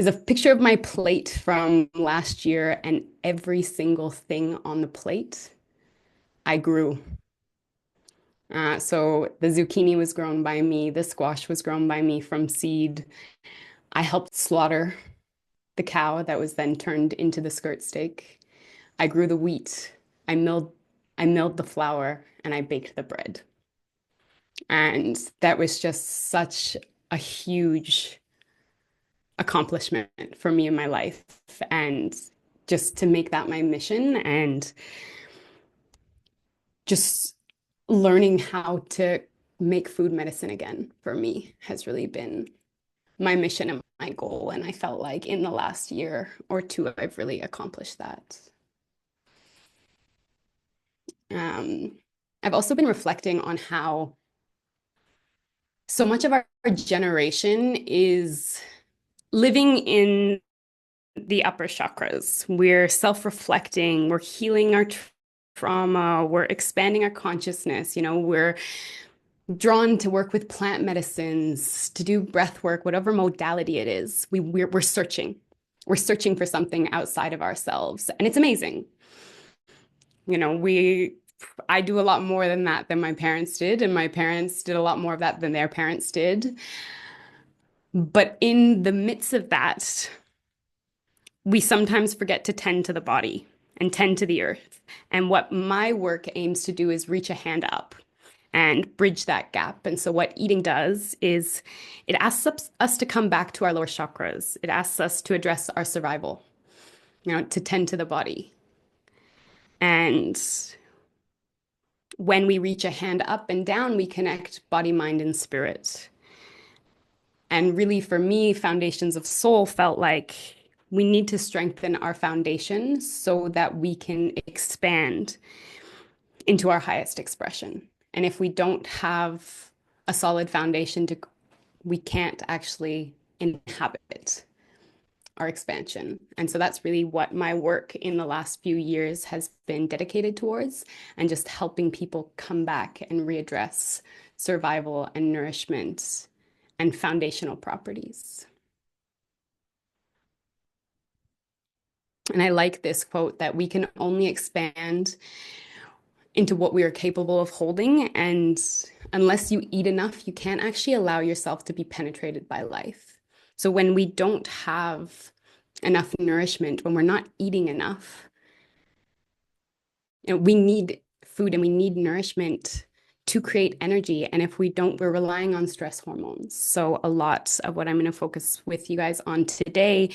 a picture of my plate from last year, and every single thing on the plate I grew. So the zucchini was grown by me, the squash was grown by me from seed. I helped slaughter the cow that was then turned into the skirt steak. I grew the wheat. I milled, I milled the flour, and I baked the bread. And that was just such a huge accomplishment for me in my life. And just to make that my mission and just learning how to make food medicine again for me has really been my mission and my goal. And I felt like in the last year or two, I've really accomplished that. Um, I've also been reflecting on how so much of our generation is living in the upper chakras. We're self-reflecting, we're healing our trauma, we're expanding our consciousness. We're drawn to work with plant medicines, to do breath work, whatever modality it is. We're searching. We're searching for something outside of ourselves, and it's amazing. I do a lot more than that than my parents did, and my parents did a lot more of that than their parents did. But in the midst of that, we sometimes forget to tend to the body and tend to the earth. And what my work aims to do is reach a hand up and bridge that gap. And so, what eating does is it asks us to come back to our lower chakras. It asks us to address our survival, to tend to the body. And when we reach a hand up and down, we connect body, mind, and spirit. And really, for me, Foundations of Soul felt like we need to strengthen our foundation so that we can expand into our highest expression. And if we don't have a solid foundation we can't actually inhabit our expansion. And so that's really what my work in the last few years has been dedicated towards, and just helping people come back and readdress survival and nourishment and foundational properties. And I like this quote that we can only expand into what we are capable of holding. And unless you eat enough, you can't actually allow yourself to be penetrated by life. So when we don't have enough nourishment, when we're not eating enough, we need food and we need nourishment to create energy. And if we don't, we're relying on stress hormones. So a lot of what I'm going to focus with you guys on today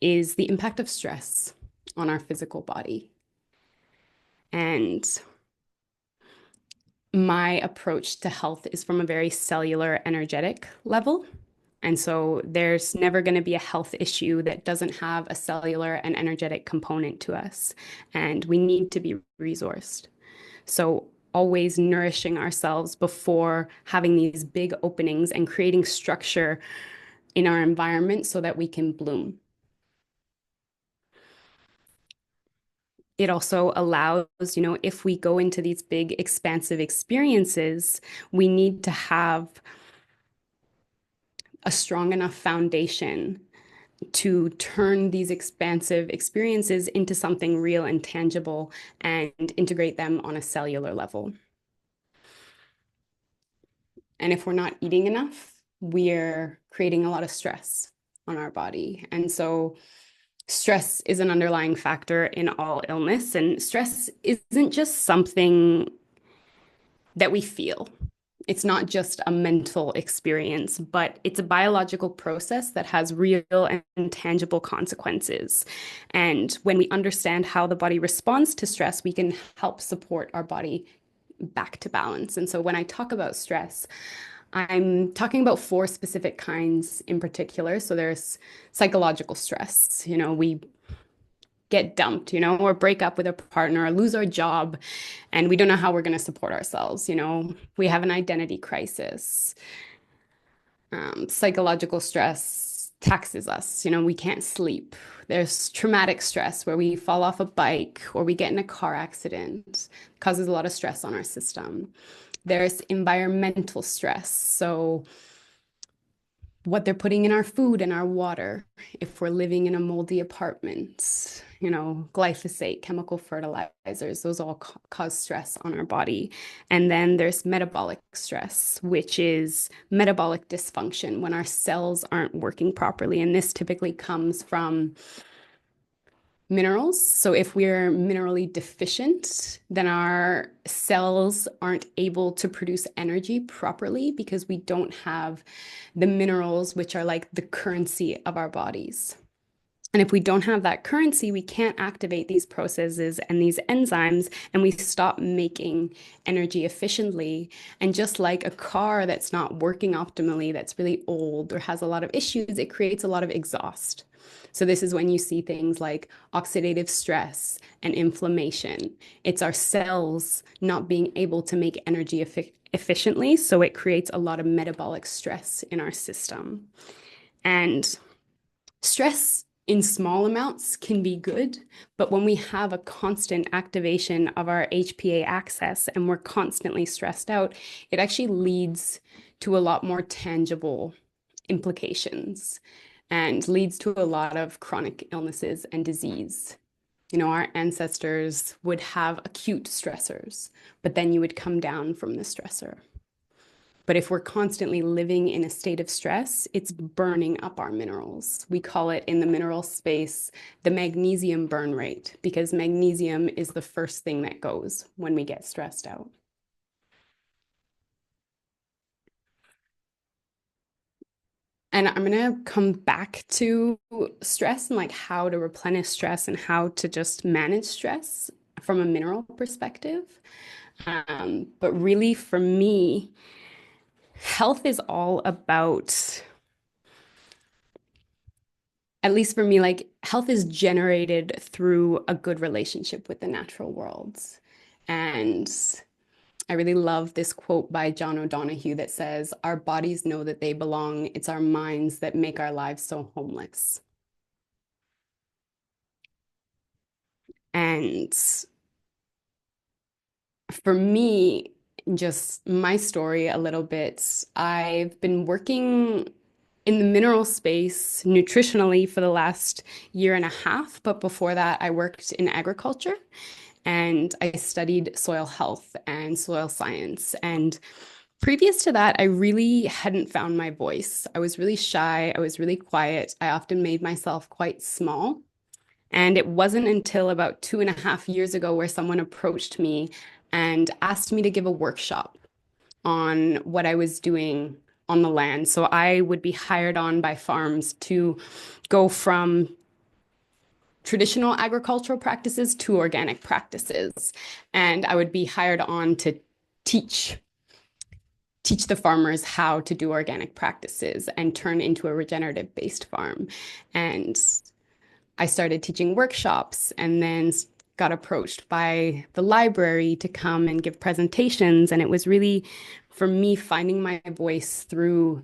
is the impact of stress on our physical body. And my approach to health is from a very cellular, energetic level. And so there's never going to be a health issue that doesn't have a cellular and energetic component to us. And we need to be resourced. So always nourishing ourselves before having these big openings and creating structure in our environment so that we can bloom. It also allows, if we go into these big expansive experiences, we need to have a strong enough foundation to turn these expansive experiences into something real and tangible and integrate them on a cellular level. And if we're not eating enough, we're creating a lot of stress on our body. And so stress is an underlying factor in all illness. And stress isn't just something that we feel. It's not just a mental experience, but it's a biological process that has real and tangible consequences. And when we understand how the body responds to stress, we can help support our body back to balance. And so when I talk about stress, I'm talking about four specific kinds in particular. So there's psychological stress. We get dumped, or break up with a partner or lose our job, and we don't know how we're going to support ourselves. We have an identity crisis. Psychological stress taxes us. We can't sleep. There's traumatic stress where we fall off a bike or we get in a car accident, causes a lot of stress on our system. There's environmental stress. So what they're putting in our food and our water, if we're living in a moldy apartment, glyphosate, chemical fertilizers, those all cause stress on our body. And then there's metabolic stress, which is metabolic dysfunction when our cells aren't working properly. And this typically comes from minerals. So if we're minerally deficient, then our cells aren't able to produce energy properly because we don't have the minerals, which are like the currency of our bodies. And if we don't have that currency, we can't activate these processes and these enzymes, and we stop making energy efficiently. And just like a car that's not working optimally, that's really old or has a lot of issues, it creates a lot of exhaust. So this is when you see things like oxidative stress and inflammation. It's our cells not being able to make energy efficiently, so it creates a lot of metabolic stress in our system. And stress in small amounts can be good, but when we have a constant activation of our HPA axis and we're constantly stressed out, it actually leads to a lot more tangible implications and leads to a lot of chronic illnesses and disease. Our ancestors would have acute stressors, but then you would come down from the stressor. But if we're constantly living in a state of stress, it's burning up our minerals. We call it in the mineral space the magnesium burn rate, because magnesium is the first thing that goes when we get stressed out. And I'm going to come back to stress and like how to replenish stress and how to just manage stress from a mineral perspective. But really, for me, health is all about, at least for me, like health is generated through a good relationship with the natural worlds. And I really love this quote by John O'Donohue that says, "Our bodies know that they belong. It's our minds that make our lives so homeless." And for me, just my story a little bit, I've been working in the mineral space nutritionally for the last year and a half, but before that, I worked in agriculture and I studied soil health and soil science. And previous to that, I really hadn't found my voice. I was really shy, I was really quiet. I often made myself quite small. And it wasn't until about 2.5 years ago where someone approached me and asked me to give a workshop on what I was doing on the land. So I would be hired on by farms to go from traditional agricultural practices to organic practices. And I would be hired on to teach the farmers how to do organic practices and turn into a regenerative based farm. And I started teaching workshops and then got approached by the library to come and give presentations. And it was really, for me, finding my voice through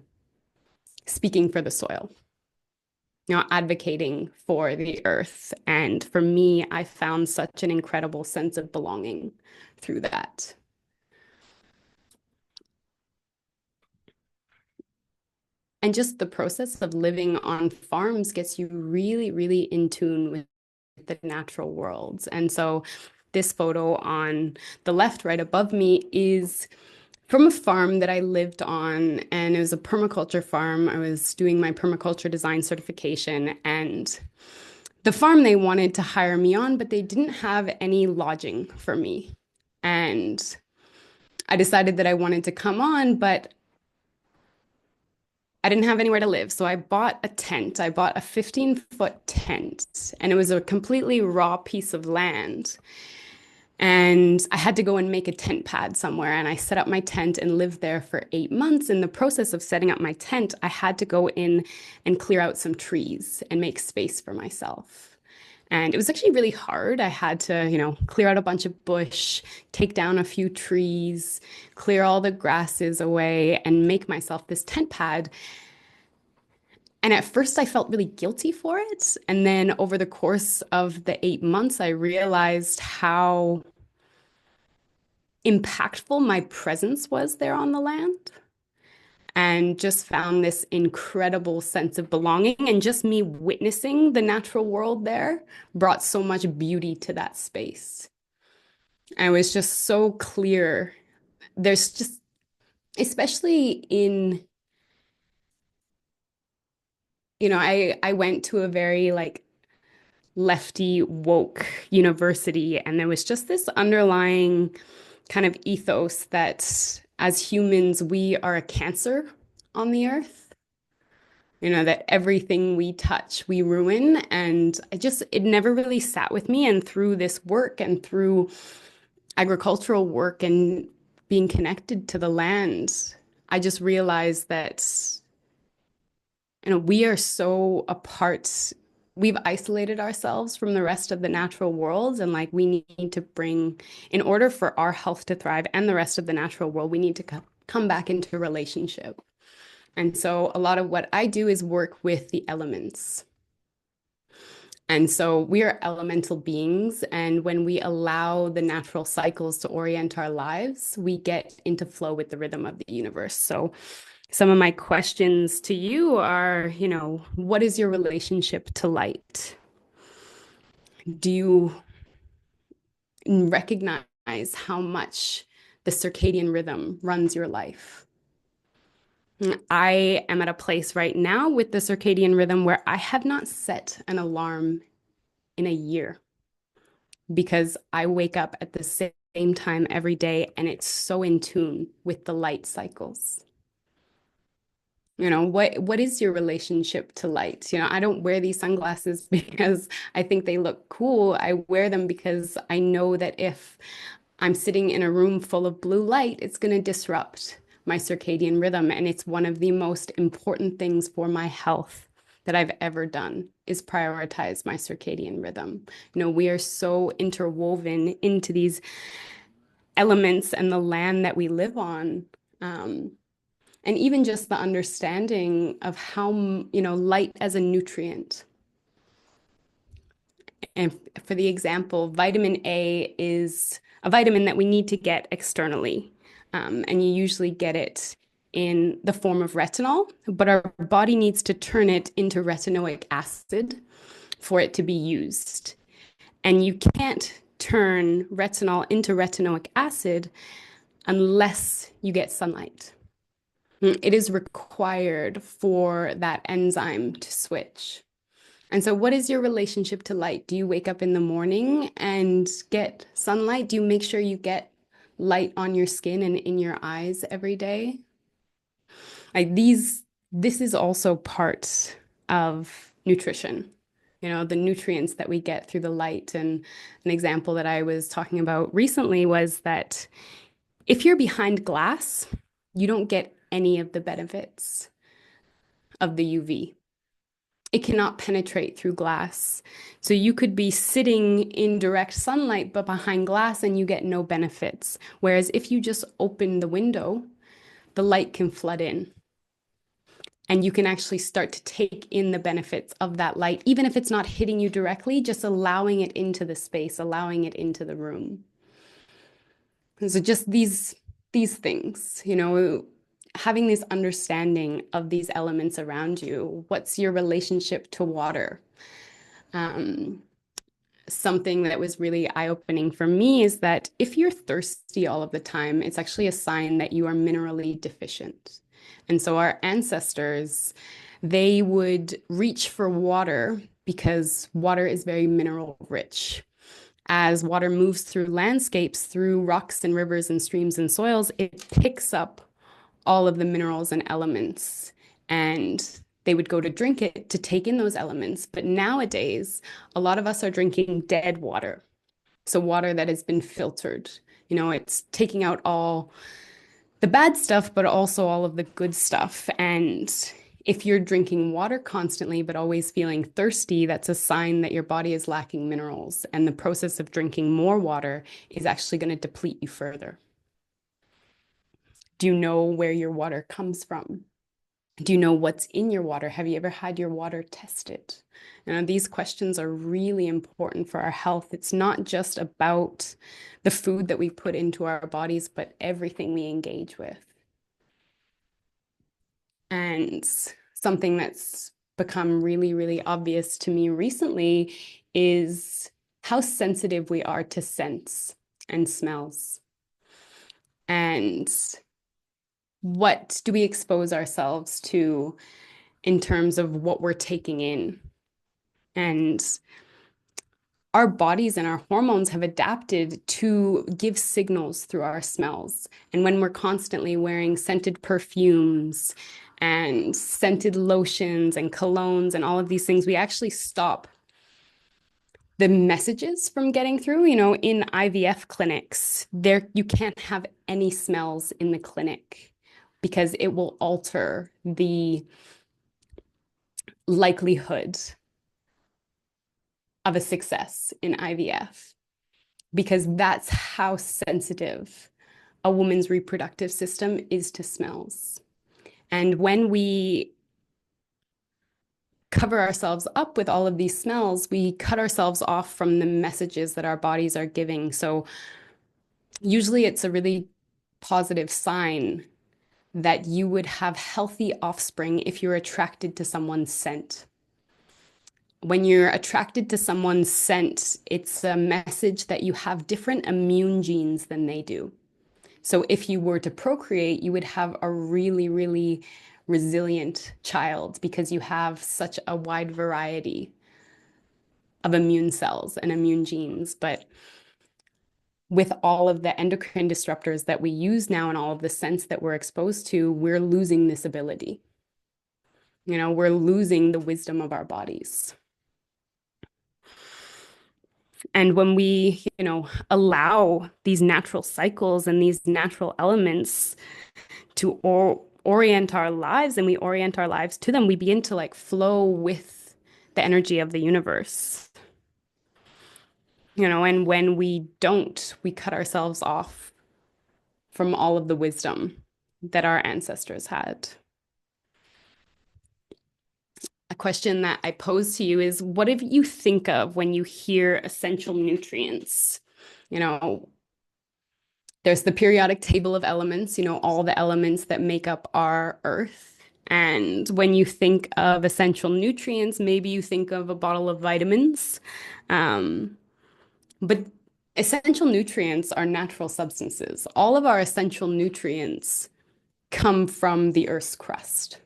speaking for the soil, advocating for the earth. And for me, I found such an incredible sense of belonging through that. And just the process of living on farms gets you really, really in tune with the natural worlds. And so this photo on the left, right above me, is from a farm that I lived on, and it was a permaculture farm. I was doing my permaculture design certification, and the farm, they wanted to hire me on, but they didn't have any lodging for me. And I decided that I wanted to come on, but I didn't have anywhere to live. So I bought a tent. I bought a 15-foot tent, and it was a completely raw piece of land. And I had to go and make a tent pad somewhere. And I set up my tent and lived there for 8 months. In the process of setting up my tent, I had to go in and clear out some trees and make space for myself. And it was actually really hard. I had to, clear out a bunch of bush, take down a few trees, clear all the grasses away, and make myself this tent pad. And at first, I felt really guilty for it. And then over the course of the 8 months, I realized how impactful my presence was there on the land. and just found this incredible sense of belonging. And just me witnessing the natural world there brought so much beauty to that space. And it was just so clear. There's just, especially in, I went to a very like lefty woke university, and there was just this underlying kind of ethos that as humans, we are a cancer on the earth. That everything we touch, we ruin. And it never really sat with me. And through this work and through agricultural work and being connected to the land, I just realized that, we are so apart. We've isolated ourselves from the rest of the natural world. And like, we need to bring, in order for our health to thrive and the rest of the natural world, we need to come back into relationship. And so a lot of what I do is work with the elements. And so we are elemental beings. And when we allow the natural cycles to orient our lives, we get into flow with the rhythm of the universe. So some of my questions to you are, what is your relationship to light? Do you recognize how much the circadian rhythm runs your life? I am at a place right now with the circadian rhythm where I have not set an alarm in a year because I wake up at the same time every day and it's so in tune with the light cycles. What is your relationship to light? I don't wear these sunglasses because I think they look cool. I wear them because I know that if I'm sitting in a room full of blue light, it's going to disrupt my circadian rhythm. And it's one of the most important things for my health that I've ever done is prioritize my circadian rhythm. We are so interwoven into these elements and the land that we live on. And even just the understanding of how, light as a nutrient. And for the example, vitamin A is a vitamin that we need to get externally. And you usually get it in the form of retinol, but our body needs to turn it into retinoic acid for it to be used. And you can't turn retinol into retinoic acid unless you get sunlight. It is required for that enzyme to switch. And so, what is your relationship to light? Do you wake up in the morning and get sunlight? Do you make sure you get light on your skin and in your eyes every day? Like this is also part of nutrition. The nutrients that we get through the light. And an example that I was talking about recently was that if you're behind glass, you don't get any of the benefits of the UV. It cannot penetrate through glass. So you could be sitting in direct sunlight, but behind glass, and you get no benefits. Whereas if you just open the window, the light can flood in. And you can actually start to take in the benefits of that light, even if it's not hitting you directly, just allowing it into the space, allowing it into the room. And so just these things, having this understanding of these elements around you. What's your relationship to water? Something that was really eye-opening for me is that if you're thirsty all of the time, it's actually a sign that you are minerally deficient. And so our ancestors, they would reach for water because water is very mineral rich. As water moves through landscapes, through rocks and rivers and streams and soils, it picks up all of the minerals and elements. And they would go to drink it to take in those elements. But nowadays, a lot of us are drinking dead water. So water that has been filtered. It's taking out all the bad stuff, but also all of the good stuff. And if you're drinking water constantly, but always feeling thirsty, that's a sign that your body is lacking minerals. And the process of drinking more water is actually going to deplete you further. Do you know where your water comes from? Do you know what's in your water? Have you ever had your water tested? These questions are really important for our health. It's not just about the food that we put into our bodies, but everything we engage with. And something that's become really, really obvious to me recently is how sensitive we are to scents and smells. And what do we expose ourselves to in terms of what we're taking in? And our bodies and our hormones have adapted to give signals through our smells. And when we're constantly wearing scented perfumes and scented lotions and colognes and all of these things, we actually stop the messages from getting through. In IVF clinics, there you can't have any smells in the clinic because it will alter the likelihood of a success in IVF, because that's how sensitive a woman's reproductive system is to smells. And when we cover ourselves up with all of these smells, we cut ourselves off from the messages that our bodies are giving. So usually it's a really positive sign that you would have healthy offspring if you're attracted to someone's scent. When you're attracted to someone's scent, it's a message that you have different immune genes than they do. So if you were to procreate, you would have a really, really resilient child because you have such a wide variety of immune cells and immune genes. But with all of the endocrine disruptors that we use now and all of the scents that we're exposed to, we're losing this ability. We're losing the wisdom of our bodies. And when we, allow these natural cycles and these natural elements to orient our lives, and we orient our lives to them, we begin to like flow with the energy of the universe. And when we don't, we cut ourselves off from all of the wisdom that our ancestors had. A question that I pose to you is, what do you think of when you hear essential nutrients? There's the periodic table of elements, all the elements that make up our earth. And when you think of essential nutrients, maybe you think of a bottle of vitamins. But essential nutrients are natural substances. All of our essential nutrients come from the Earth's crust.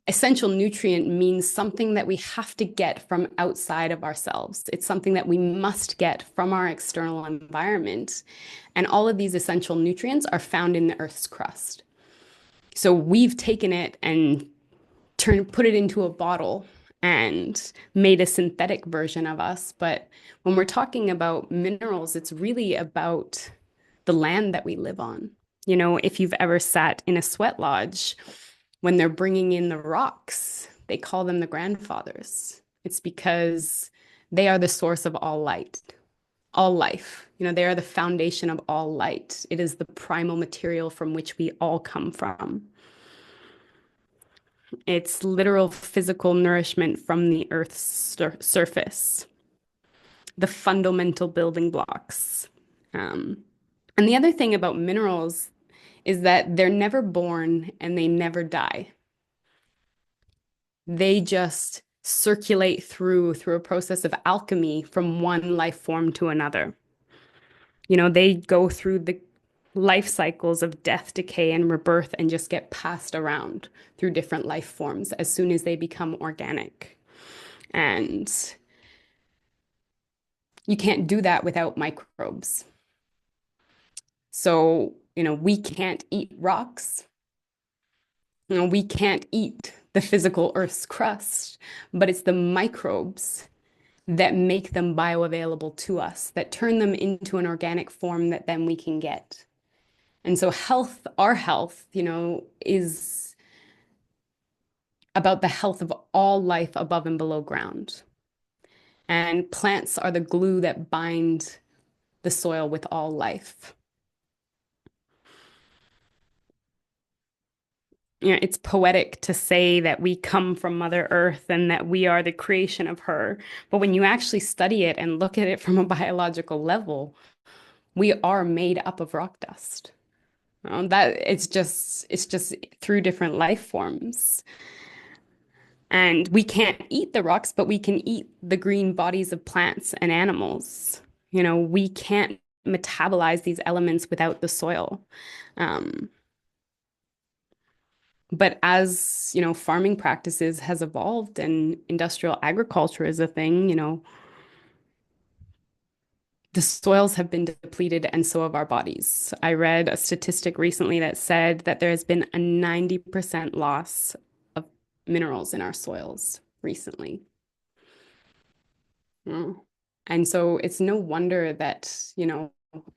Essential nutrient means something that we have to get from outside of ourselves. It's something that we must get from our external environment. And all of these essential nutrients are found in the Earth's crust. So we've taken it and put it into a bottle and made a synthetic version of us. But when we're talking about minerals, it's really about the land that we live on. If you've ever sat in a sweat lodge, when they're bringing in the rocks, they call them the grandfathers. It's because they are the source of all light, all life. They are the foundation of all light. It is the primal material from which we all come from. It's literal physical nourishment from the Earth's surface, the fundamental building blocks. And the other thing about minerals is that they're never born and they never die. They just circulate through a process of alchemy from one life form to another. They go through the life cycles of death, decay, and rebirth and just get passed around through different life forms as soon as they become organic. And you can't do that without microbes. So, we can't eat rocks. We can't eat the physical Earth's crust, but it's the microbes that make them bioavailable to us, that turn them into an organic form that then we can get. And so our health, is about the health of all life above and below ground. And plants are the glue that bind the soil with all life. It's poetic to say that we come from Mother Earth and that we are the creation of her. But when you actually study it and look at it from a biological level, we are made up of rock dust. That it's just through different life forms. And we can't eat the rocks, but we can eat the green bodies of plants and animals. We can't metabolize these elements without the soil. Um, but as, farming practices has evolved and industrial agriculture is a thing, the soils have been depleted and so have our bodies. I read a statistic recently that said that there has been a 90% loss of minerals in our soils recently. Mm. And so it's no wonder that,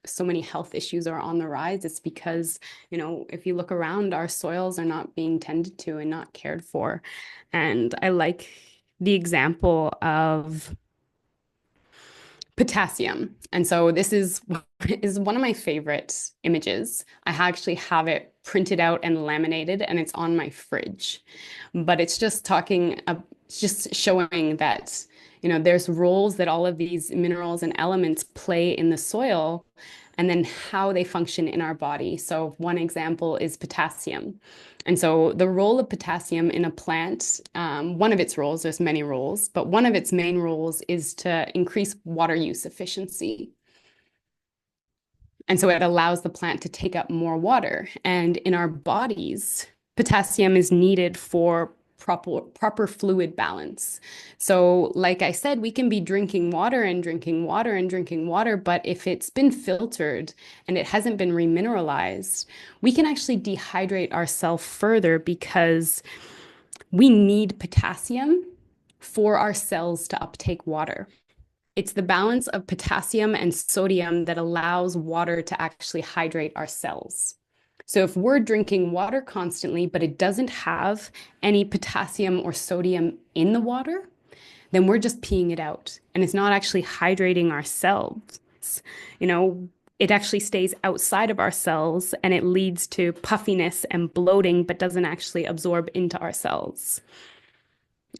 so many health issues are on the rise. It's because, if you look around, our soils are not being tended to and not cared for. And I like the example of potassium. And so this is one of my favorite images. I actually have it printed out and laminated and it's on my fridge. But it's just it's just showing that, there's roles that all of these minerals and elements play in the soil and then how they function in our body. So one example is potassium. And so the role of potassium in a plant, one of its roles, there's many roles, but one of its main roles is to increase water use efficiency. And so it allows the plant to take up more water. And in our bodies, potassium is needed for proper fluid balance. So, like I said, we can be drinking water and drinking water and drinking water, but if it's been filtered and it hasn't been remineralized, we can actually dehydrate ourselves further because we need potassium for our cells to uptake water. It's the balance of potassium and sodium that allows water to actually hydrate our cells. So if we're drinking water constantly, but it doesn't have any potassium or sodium in the water, then we're just peeing it out and it's not actually hydrating our cells. You know, it actually stays outside of our cells and it leads to puffiness and bloating, but doesn't actually absorb into our cells.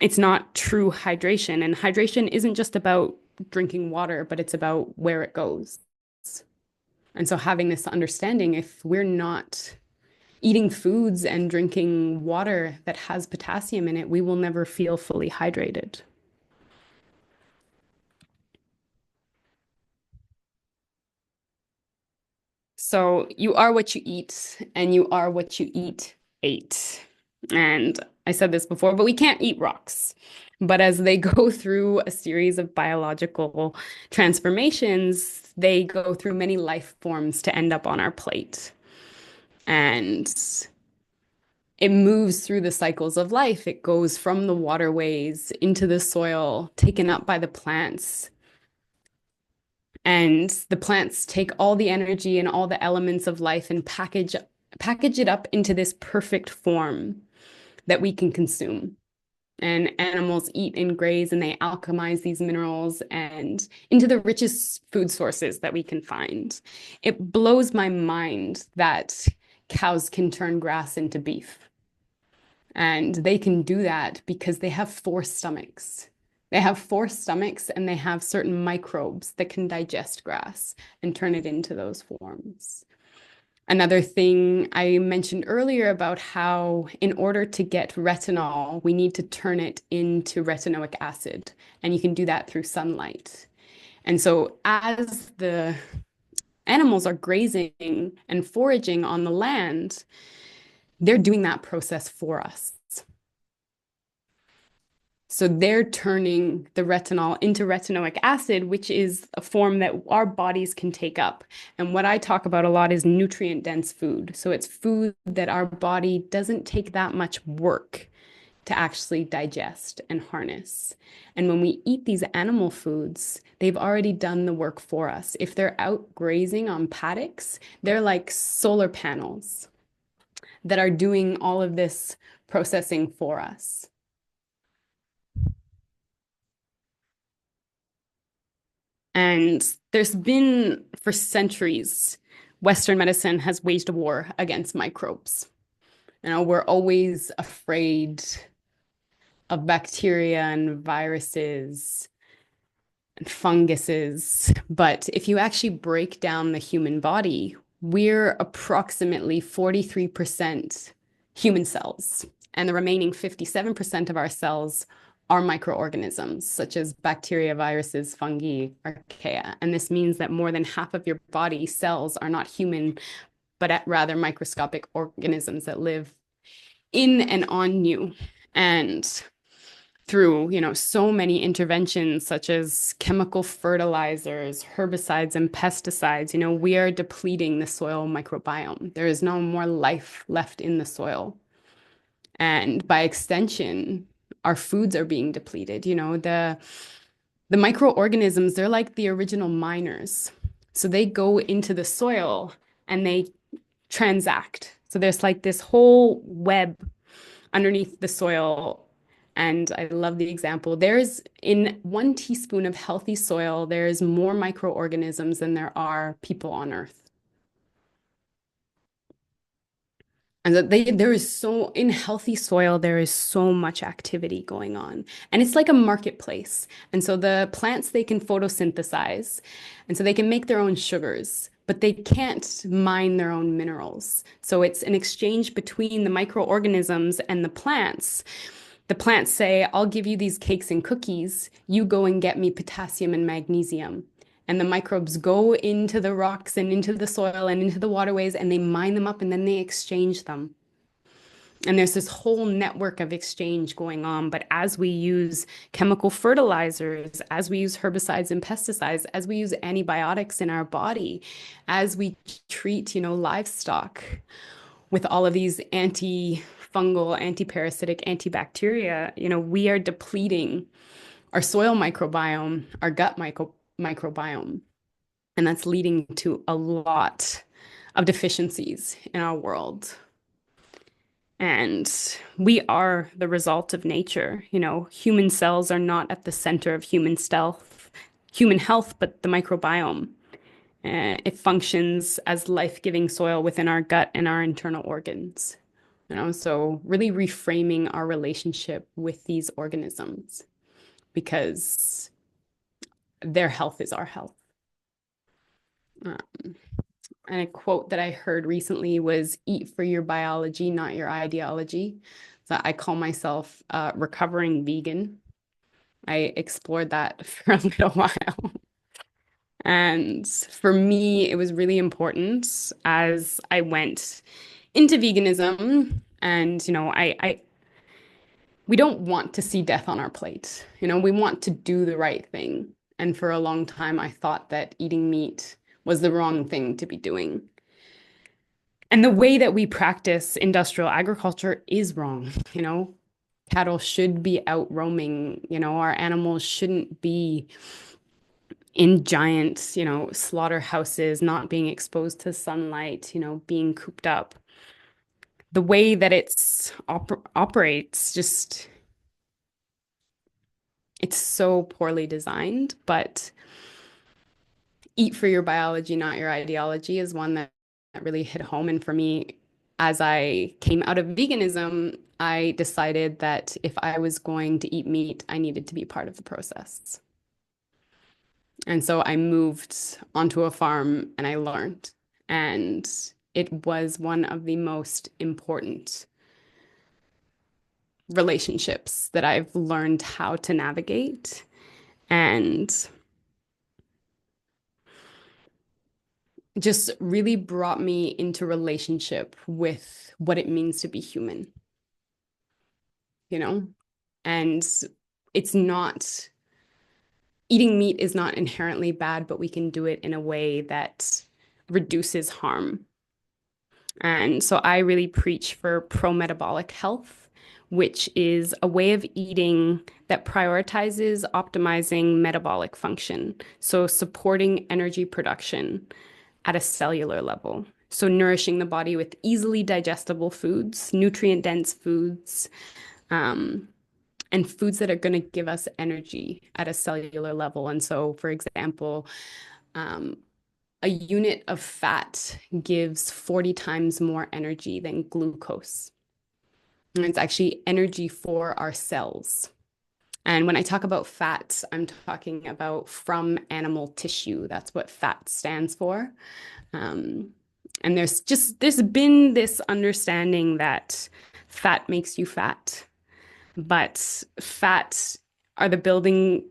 It's not true hydration. And hydration isn't just about drinking water, but it's about where it goes. And so having this understanding, if we're not eating foods and drinking water that has potassium in it, we will never feel fully hydrated. So you are what you eat, and you are what you eat ate. And I said this before, but we can't eat rocks. But as they go through a series of biological transformations, they go through many life forms to end up on our plate. And it moves through the cycles of life. It goes from the waterways into the soil, taken up by the plants. And the plants take all the energy and all the elements of life and package it up into this perfect form that we can consume. And animals eat and graze and they alchemize these minerals and into the richest food sources that we can find. It blows my mind that cows can turn grass into beef. And they can do that because they have four stomachs. They have four stomachs and they have certain microbes that can digest grass and turn it into those forms. Another thing I mentioned earlier about how in order to get retinol, we need to turn it into retinoic acid, and you can do that through sunlight. And so as the animals are grazing and foraging on the land, they're doing that process for us. So they're turning the retinol into retinoic acid, which is a form that our bodies can take up. And what I talk about a lot is nutrient dense food. So it's food that our body doesn't take that much work to actually digest and harness. And when we eat these animal foods, they've already done the work for us. If they're out grazing on paddocks, they're like solar panels that are doing all of this processing for us. And there's been, for centuries, Western medicine has waged a war against microbes. We're always afraid of bacteria and viruses and funguses. But if you actually break down the human body, we're approximately 43% human cells, and the remaining 57% of our cells are microorganisms, such as bacteria, viruses, fungi, archaea. And this means that more than half of your body cells are not human, but rather microscopic organisms that live in and on you. And through, so many interventions such as chemical fertilizers, herbicides, and pesticides, we are depleting the soil microbiome. There is no more life left in the soil. And by extension, our foods are being depleted. The microorganisms, they're like the original miners. So they go into the soil and they transact. So there's like this whole web underneath the soil. And I love the example. There's in 1 teaspoon of healthy soil, there's more microorganisms than there are people on Earth. And that there is in healthy soil, there is so much activity going on. And it's like a marketplace. And so the plants, they can photosynthesize. And so they can make their own sugars, but they can't mine their own minerals. So it's an exchange between the microorganisms and the plants. The plants say, I'll give you these cakes and cookies. You go and get me potassium and magnesium. And the microbes go into the rocks and into the soil and into the waterways and they mine them up and then they exchange them. And there's this whole network of exchange going on. But as we use chemical fertilizers, as we use herbicides and pesticides, as we use antibiotics in our body, as we treat, livestock with all of these antifungal, antiparasitic, antibacteria, we are depleting our soil microbiome, our gut microbiome. And that's leading to a lot of deficiencies in our world. And we are the result of nature. Human cells are not at the center of human health, but the microbiome. It functions as life-giving soil within our gut and our internal organs. So really reframing our relationship with these organisms because their health is our health. And a quote that I heard recently was eat for your biology, not your ideology. So I call myself a recovering vegan. I explored that for a little while. And for me, it was really important as I went into veganism. And, we don't want to see death on our plate. We want to do the right thing. And for a long time, I thought that eating meat was the wrong thing to be doing. And the way that we practice industrial agriculture is wrong. Cattle should be out roaming. Our animals shouldn't be in giant, slaughterhouses, not being exposed to sunlight, being cooped up. The way that it's operates just it's so poorly designed, but eat for your biology, not your ideology is one that really hit home. And for me, as I came out of veganism, I decided that if I was going to eat meat, I needed to be part of the process. And so I moved onto a farm and I learned. And it was one of the most important relationships that I've learned how to navigate. And just really brought me into relationship with what it means to be human, you know? And it's not, eating meat is not inherently bad, but we can do it in a way that reduces harm. And so I really preach for pro-metabolic health, which is a way of eating that prioritizes optimizing metabolic function. So supporting energy production at a cellular level. So nourishing the body with easily digestible foods, nutrient-dense foods, and foods that are going to give us energy at a cellular level. And so, for example, a unit of fat gives 40 times more energy than glucose. And it's actually energy for our cells. And when I talk about fats, I'm talking about from animal tissue. That's what fat stands for. And there's been this understanding that fats you fat, but fats are the building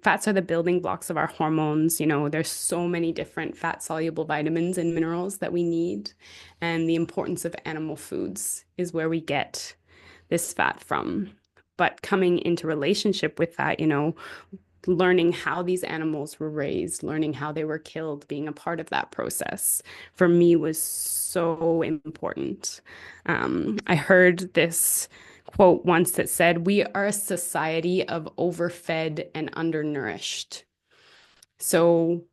blocks of our hormones. You know, there's so many different fat soluble vitamins and minerals that we need. And the importance of animal foods is where we get this fat from. But coming into relationship with that, you know, learning how these animals were raised, learning how they were killed, being a part of that process for me was so important. I heard this quote once that said, "We are a society of overfed and undernourished." So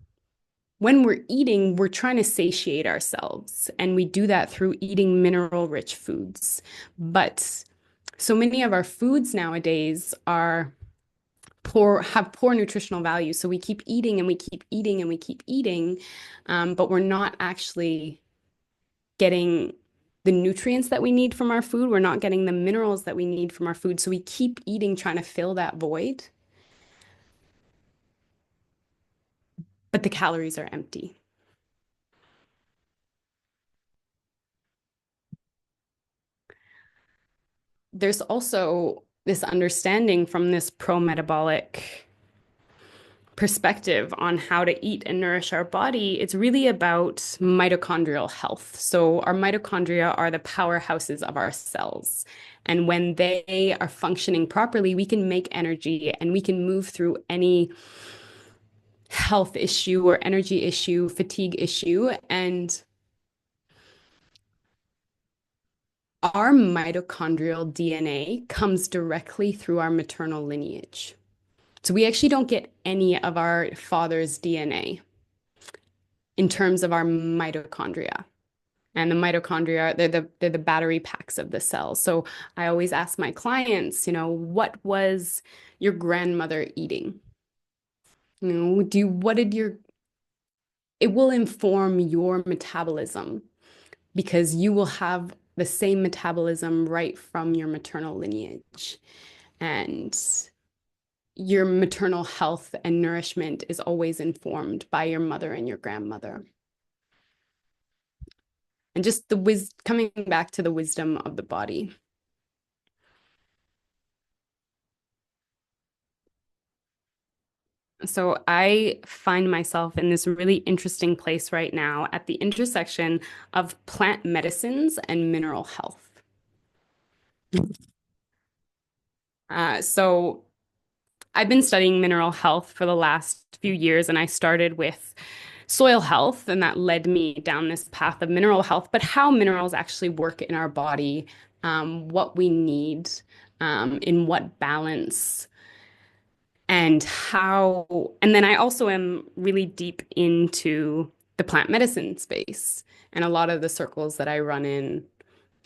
when we're eating, we're trying to satiate ourselves, and we do that through eating mineral-rich foods. But so many of our foods nowadays have poor nutritional value. So we keep eating and we keep eating and we keep eating, but we're not actually getting the nutrients that we need from our food. We're not getting the minerals that we need from our food. So we keep eating, trying to fill that void, but the calories are empty. There's also this understanding from this pro-metabolic perspective on how to eat and nourish our body. It's really about mitochondrial health. So, our mitochondria are the powerhouses of our cells. And when they are functioning properly, we can make energy and we can move through any health issue or energy issue, fatigue issue. And our mitochondrial DNA comes directly through our maternal lineage. So, we actually don't get any of our father's DNA in terms of our mitochondria. And the mitochondria, they're the battery packs of the cells. So I always ask my clients, you know, what was your grandmother eating? You know, what did your it will inform your metabolism because you will have the same metabolism right from your maternal lineage. And your maternal health and nourishment is always informed by your mother and your grandmother. And just coming back to the wisdom of the body. So I find myself in this really interesting place right now at the intersection of plant medicines and mineral health. So I've been studying mineral health for the last few years, and I started with soil health, and that led me down this path of mineral health, but how minerals actually work in our body, what we need, in what balance. And then I also am really deep into the plant medicine space. And a lot of the circles that I run in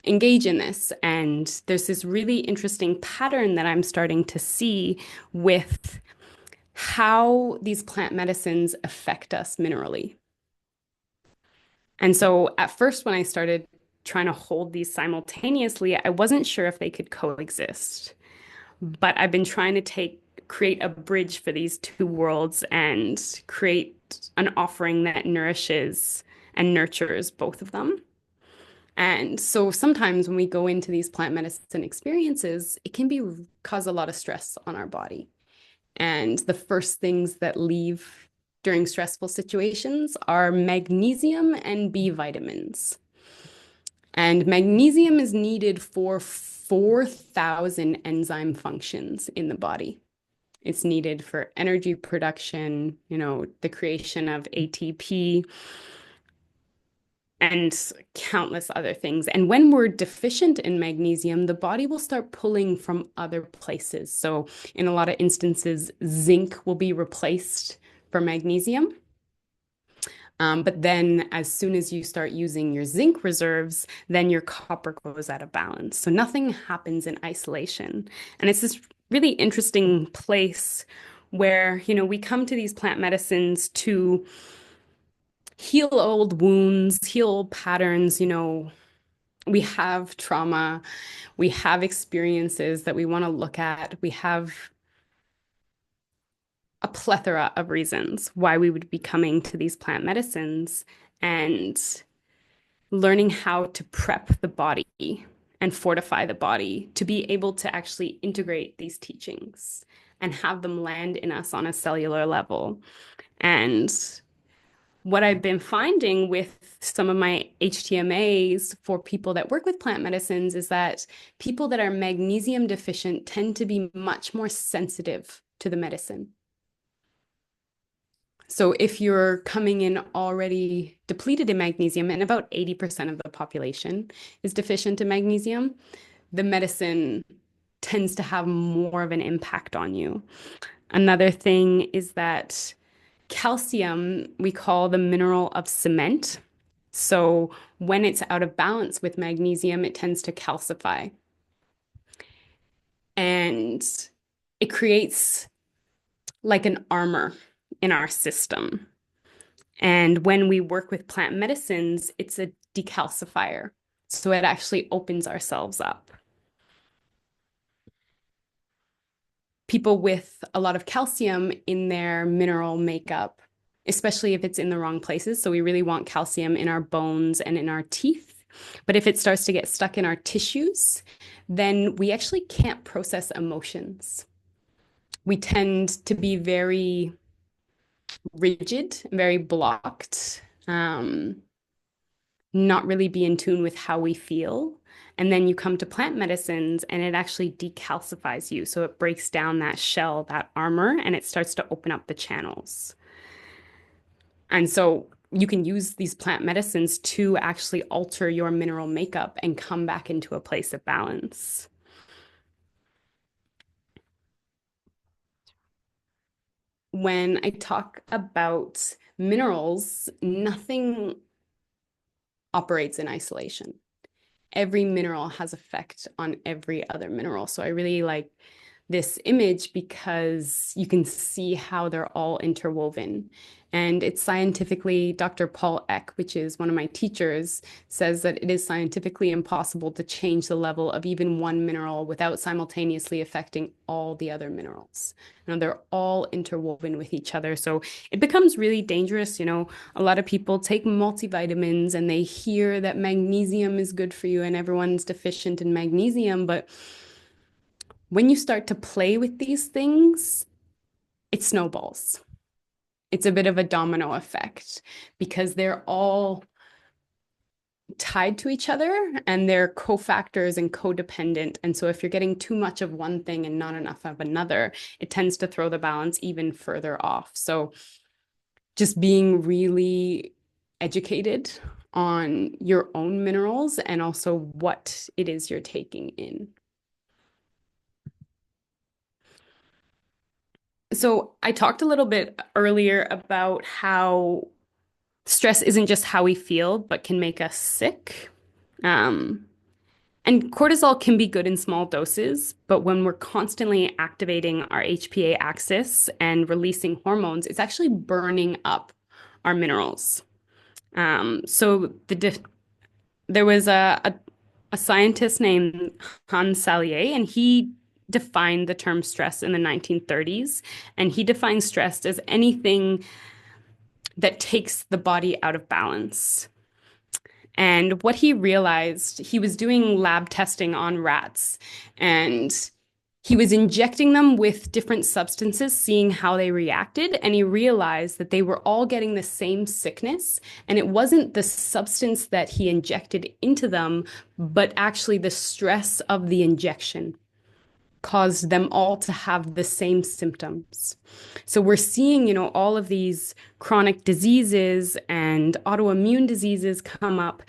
engage in this. And there's this really interesting pattern that I'm starting to see with how these plant medicines affect us minerally. And so at first, when I started trying to hold these simultaneously, I wasn't sure if they could coexist. But I've been trying to create a bridge for these two worlds and create an offering that nourishes and nurtures both of them. And so sometimes when we go into these plant medicine experiences, it can be cause a lot of stress on our body. And the first things that leave during stressful situations are magnesium and B vitamins. And magnesium is needed for 4,000 enzyme functions in the body. It's needed for energy production, you know, the creation of ATP and countless other things. And when we're deficient in magnesium, the body will start pulling from other places. So in a lot of instances, zinc will be replaced for magnesium. But then as soon as you start using your zinc reserves, then your copper goes out of balance. So nothing happens in isolation. And it's this really interesting place where, you know, we come to these plant medicines to heal old wounds, heal old patterns, you know, we have trauma, we have experiences that we want to look at. We have a plethora of reasons why we would be coming to these plant medicines. And learning how to prep the body and fortify the body to be able to actually integrate these teachings and have them land in us on a cellular level. And what I've been finding with some of my HTMAs for people that work with plant medicines is that people that are magnesium deficient tend to be much more sensitive to the medicine. So if you're coming in already depleted in magnesium, and about 80% of the population is deficient in magnesium, the medicine tends to have more of an impact on you. Another thing is that calcium, we call the mineral of cement. So when it's out of balance with magnesium, it tends to calcify. And it creates like an armor in our system. And when we work with plant medicines, it's a decalcifier. So it actually opens ourselves up. People with a lot of calcium in their mineral makeup, especially if it's in the wrong places. So we really want calcium in our bones and in our teeth. But if it starts to get stuck in our tissues, then we actually can't process emotions. We tend to be very rigid, very blocked, not really be in tune with how we feel. And then you come to plant medicines and it actually decalcifies you. So it breaks down that shell, that armor, and it starts to open up the channels. And so you can use these plant medicines to actually alter your mineral makeup and come back into a place of balance. When I talk about minerals, nothing operates in isolation. Every mineral has effect on every other mineral. So I really like this image because you can see how they're all interwoven. And it's scientifically, Dr. Paul Eck, which is one of my teachers, says that it is scientifically impossible to change the level of even one mineral without simultaneously affecting all the other minerals. You know, they're all interwoven with each other. So it becomes really dangerous. You know, a lot of people take multivitamins and they hear that magnesium is good for you and everyone's deficient in magnesium, but when you start to play with these things, it snowballs. It's a bit of a domino effect because they're all tied to each other and they're cofactors and codependent. And so if you're getting too much of one thing and not enough of another, it tends to throw the balance even further off. So just being really educated on your own minerals and also what it is you're taking in. So I talked a little bit earlier about how stress isn't just how we feel, but can make us sick. Um, and cortisol can be good in small doses, but when we're constantly activating our HPA axis and releasing hormones, it's actually burning up our minerals. So there was a scientist named Hans Selye, and he defined the term stress in the 1930s. And he defined stress as anything that takes the body out of balance. And what he realized, he was doing lab testing on rats and he was injecting them with different substances, seeing how they reacted. And he realized that they were all getting the same sickness. And it wasn't the substance that he injected into them, but actually the stress of the injection caused them all to have the same symptoms. So we're seeing, you know, all of these chronic diseases and autoimmune diseases come up.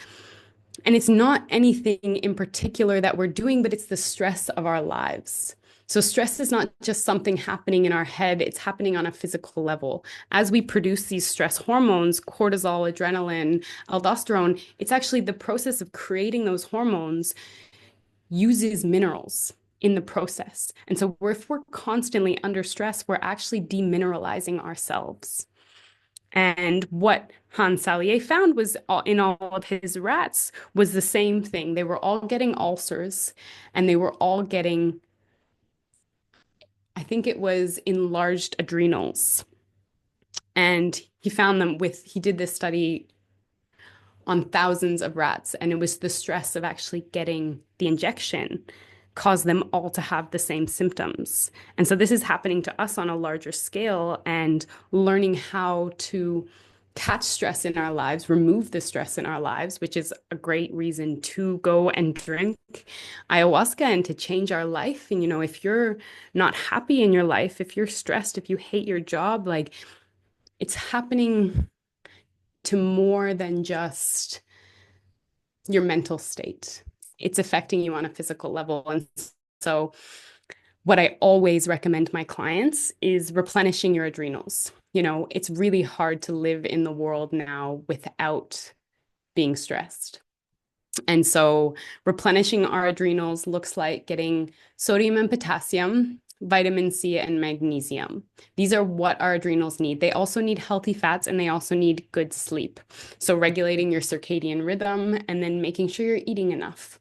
And it's not anything in particular that we're doing, but it's the stress of our lives. So stress is not just something happening in our head, it's happening on a physical level. As we produce these stress hormones, cortisol, adrenaline, aldosterone, it's actually the process of creating those hormones uses minerals in the process. And so if we're constantly under stress, we're actually demineralizing ourselves. And what Hans Selye found was in all of his rats was the same thing. They were all getting ulcers and they were all getting, I think it was enlarged adrenals. And he found them with, he did this study on thousands of rats. And it was the stress of actually getting the injection caused them all to have the same symptoms. And so this is happening to us on a larger scale, and learning how to catch stress in our lives, remove the stress in our lives, which is a great reason to go and drink ayahuasca and to change our life. And, if you're not happy in your life, if you're stressed, if you hate your job, like it's happening to more than just your mental state. It's affecting you on a physical level. And so, what I always recommend my clients is replenishing your adrenals. It's really hard to live in the world now without being stressed. And so, replenishing our adrenals looks like getting sodium and potassium, vitamin C, and magnesium. These are what our adrenals need. They also need healthy fats, and they also need good sleep. So, regulating your circadian rhythm and then making sure you're eating enough.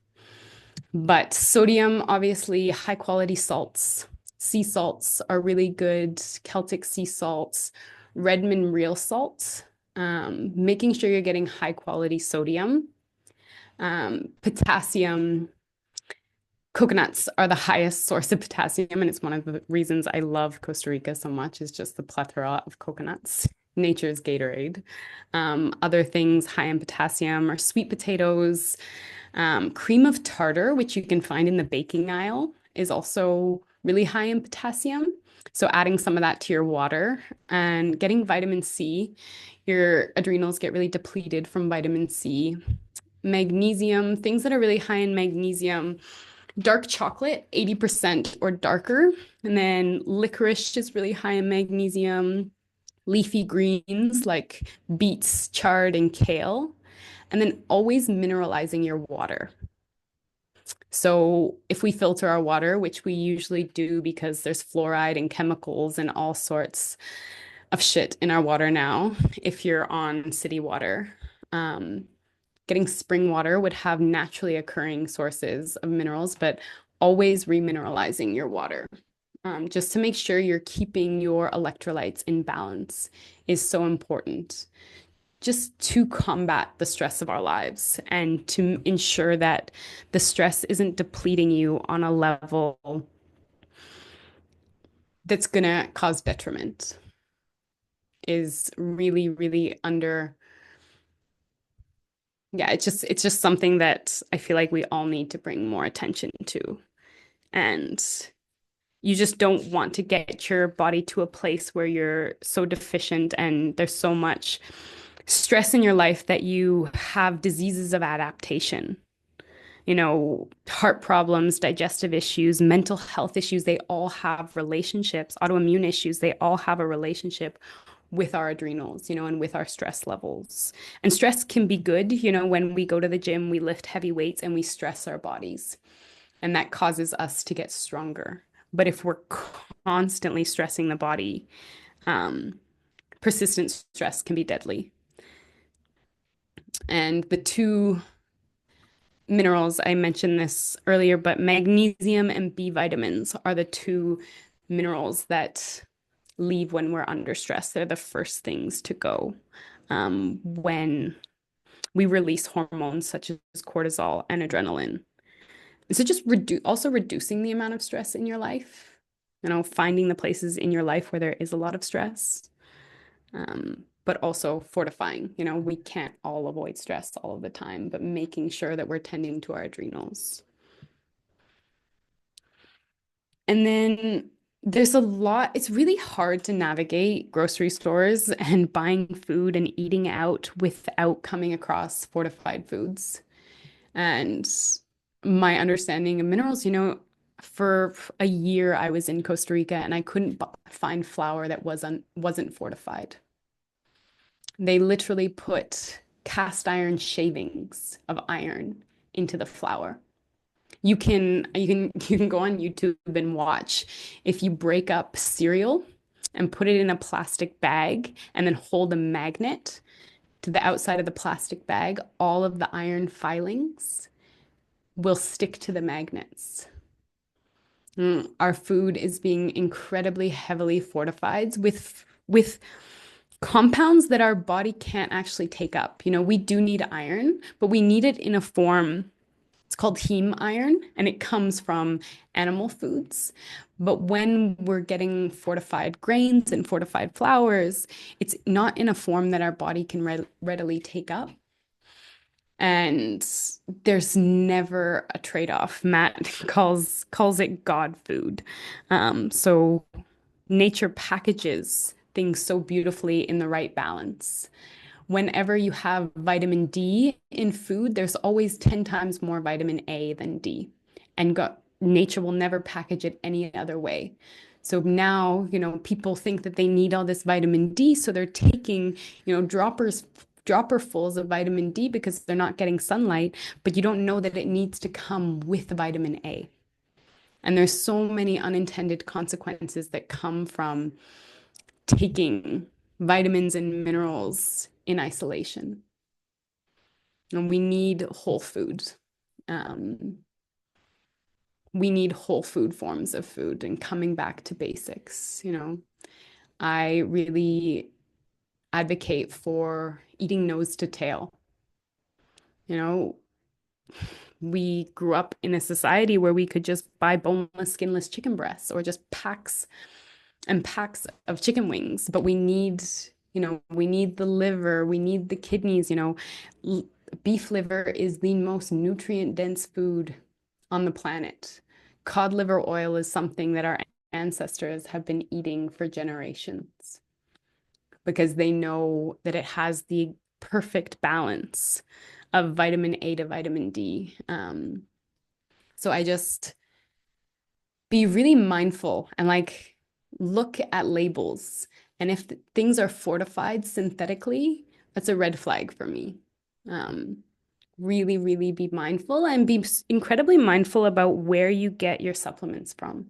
But sodium, obviously, high quality salts. Sea salts are really good. Celtic sea salts, Redmond real salt. Making sure you're getting high quality sodium. Potassium, coconuts are the highest source of potassium, and it's one of the reasons I love Costa Rica so much, is just the plethora of coconuts. Nature's Gatorade. Other things high in potassium are sweet potatoes. Cream of tartar, which you can find in the baking aisle, is also really high in potassium. So adding some of that to your water and getting vitamin C. Your adrenals get really depleted from vitamin C. Magnesium, things that are really high in magnesium. Dark chocolate, 80% or darker. And then licorice is really high in magnesium. Leafy greens like beets, chard, and kale. And then always mineralizing your water. So if we filter our water, which we usually do because there's fluoride and chemicals and all sorts of shit in our water now, if you're on city water, getting spring water would have naturally occurring sources of minerals, but always remineralizing your water. Just to make sure you're keeping your electrolytes in balance is so important, just to combat the stress of our lives and to ensure that the stress isn't depleting you on a level that's going to cause detriment, is really, really under. Yeah, it's just something that I feel like we all need to bring more attention to. And you just don't want to get your body to a place where you're so deficient and there's so much stress in your life that you have diseases of adaptation. Heart problems, digestive issues, mental health issues, they all have relationships, autoimmune issues, they all have a relationship with our adrenals, and with our stress levels. And stress can be good, when we go to the gym, we lift heavy weights and we stress our bodies, and that causes us to get stronger. But if we're constantly stressing the body, persistent stress can be deadly. And the two minerals, I mentioned this earlier, but magnesium and B vitamins are the two minerals that leave when we're under stress. They're the first things to go when we release hormones such as cortisol and adrenaline. And so just also reducing the amount of stress in your life, finding the places in your life where there is a lot of stress, but also fortifying. We can't all avoid stress all of the time, but making sure that we're tending to our adrenals. And then there's a lot, it's really hard to navigate grocery stores and buying food and eating out without coming across fortified foods. And my understanding of minerals, for a year I was in Costa Rica and I couldn't find flour that wasn't fortified. They literally put cast iron shavings of iron into the flour. You can go on YouTube and watch, if you break up cereal and put it in a plastic bag and then hold a magnet to the outside of the plastic bag, all of the iron filings will stick to the magnets. Our food is being incredibly heavily fortified with compounds that our body can't actually take up. We do need iron, but we need it in a form. It's called heme iron, and it comes from animal foods. But when we're getting fortified grains and fortified flours, it's not in a form that our body can readily take up. And there's never a trade-off. Matt calls it God food. So nature packages things so beautifully in the right balance. Whenever you have vitamin D in food, there's always 10 times more vitamin A than D. And nature will never package it any other way. So now, people think that they need all this vitamin D, so they're taking, dropperfuls of vitamin D because they're not getting sunlight, but you don't know that it needs to come with vitamin A. And there's so many unintended consequences that come from taking vitamins and minerals in isolation. And we need whole food. We need whole food forms of food and coming back to basics. I really advocate for eating nose to tail. You know, we grew up in a society where we could just buy boneless, skinless chicken breasts or just packs and packs of chicken wings, but we need the liver, we need the kidneys. Beef liver is the most nutrient dense food on the planet. Cod liver oil is something that our ancestors have been eating for generations because they know that it has the perfect balance of vitamin A to vitamin D. So I just be really mindful and look at labels. And if things are fortified synthetically, that's a red flag for me. Um, Really, really be mindful and be incredibly mindful about where you get your supplements from.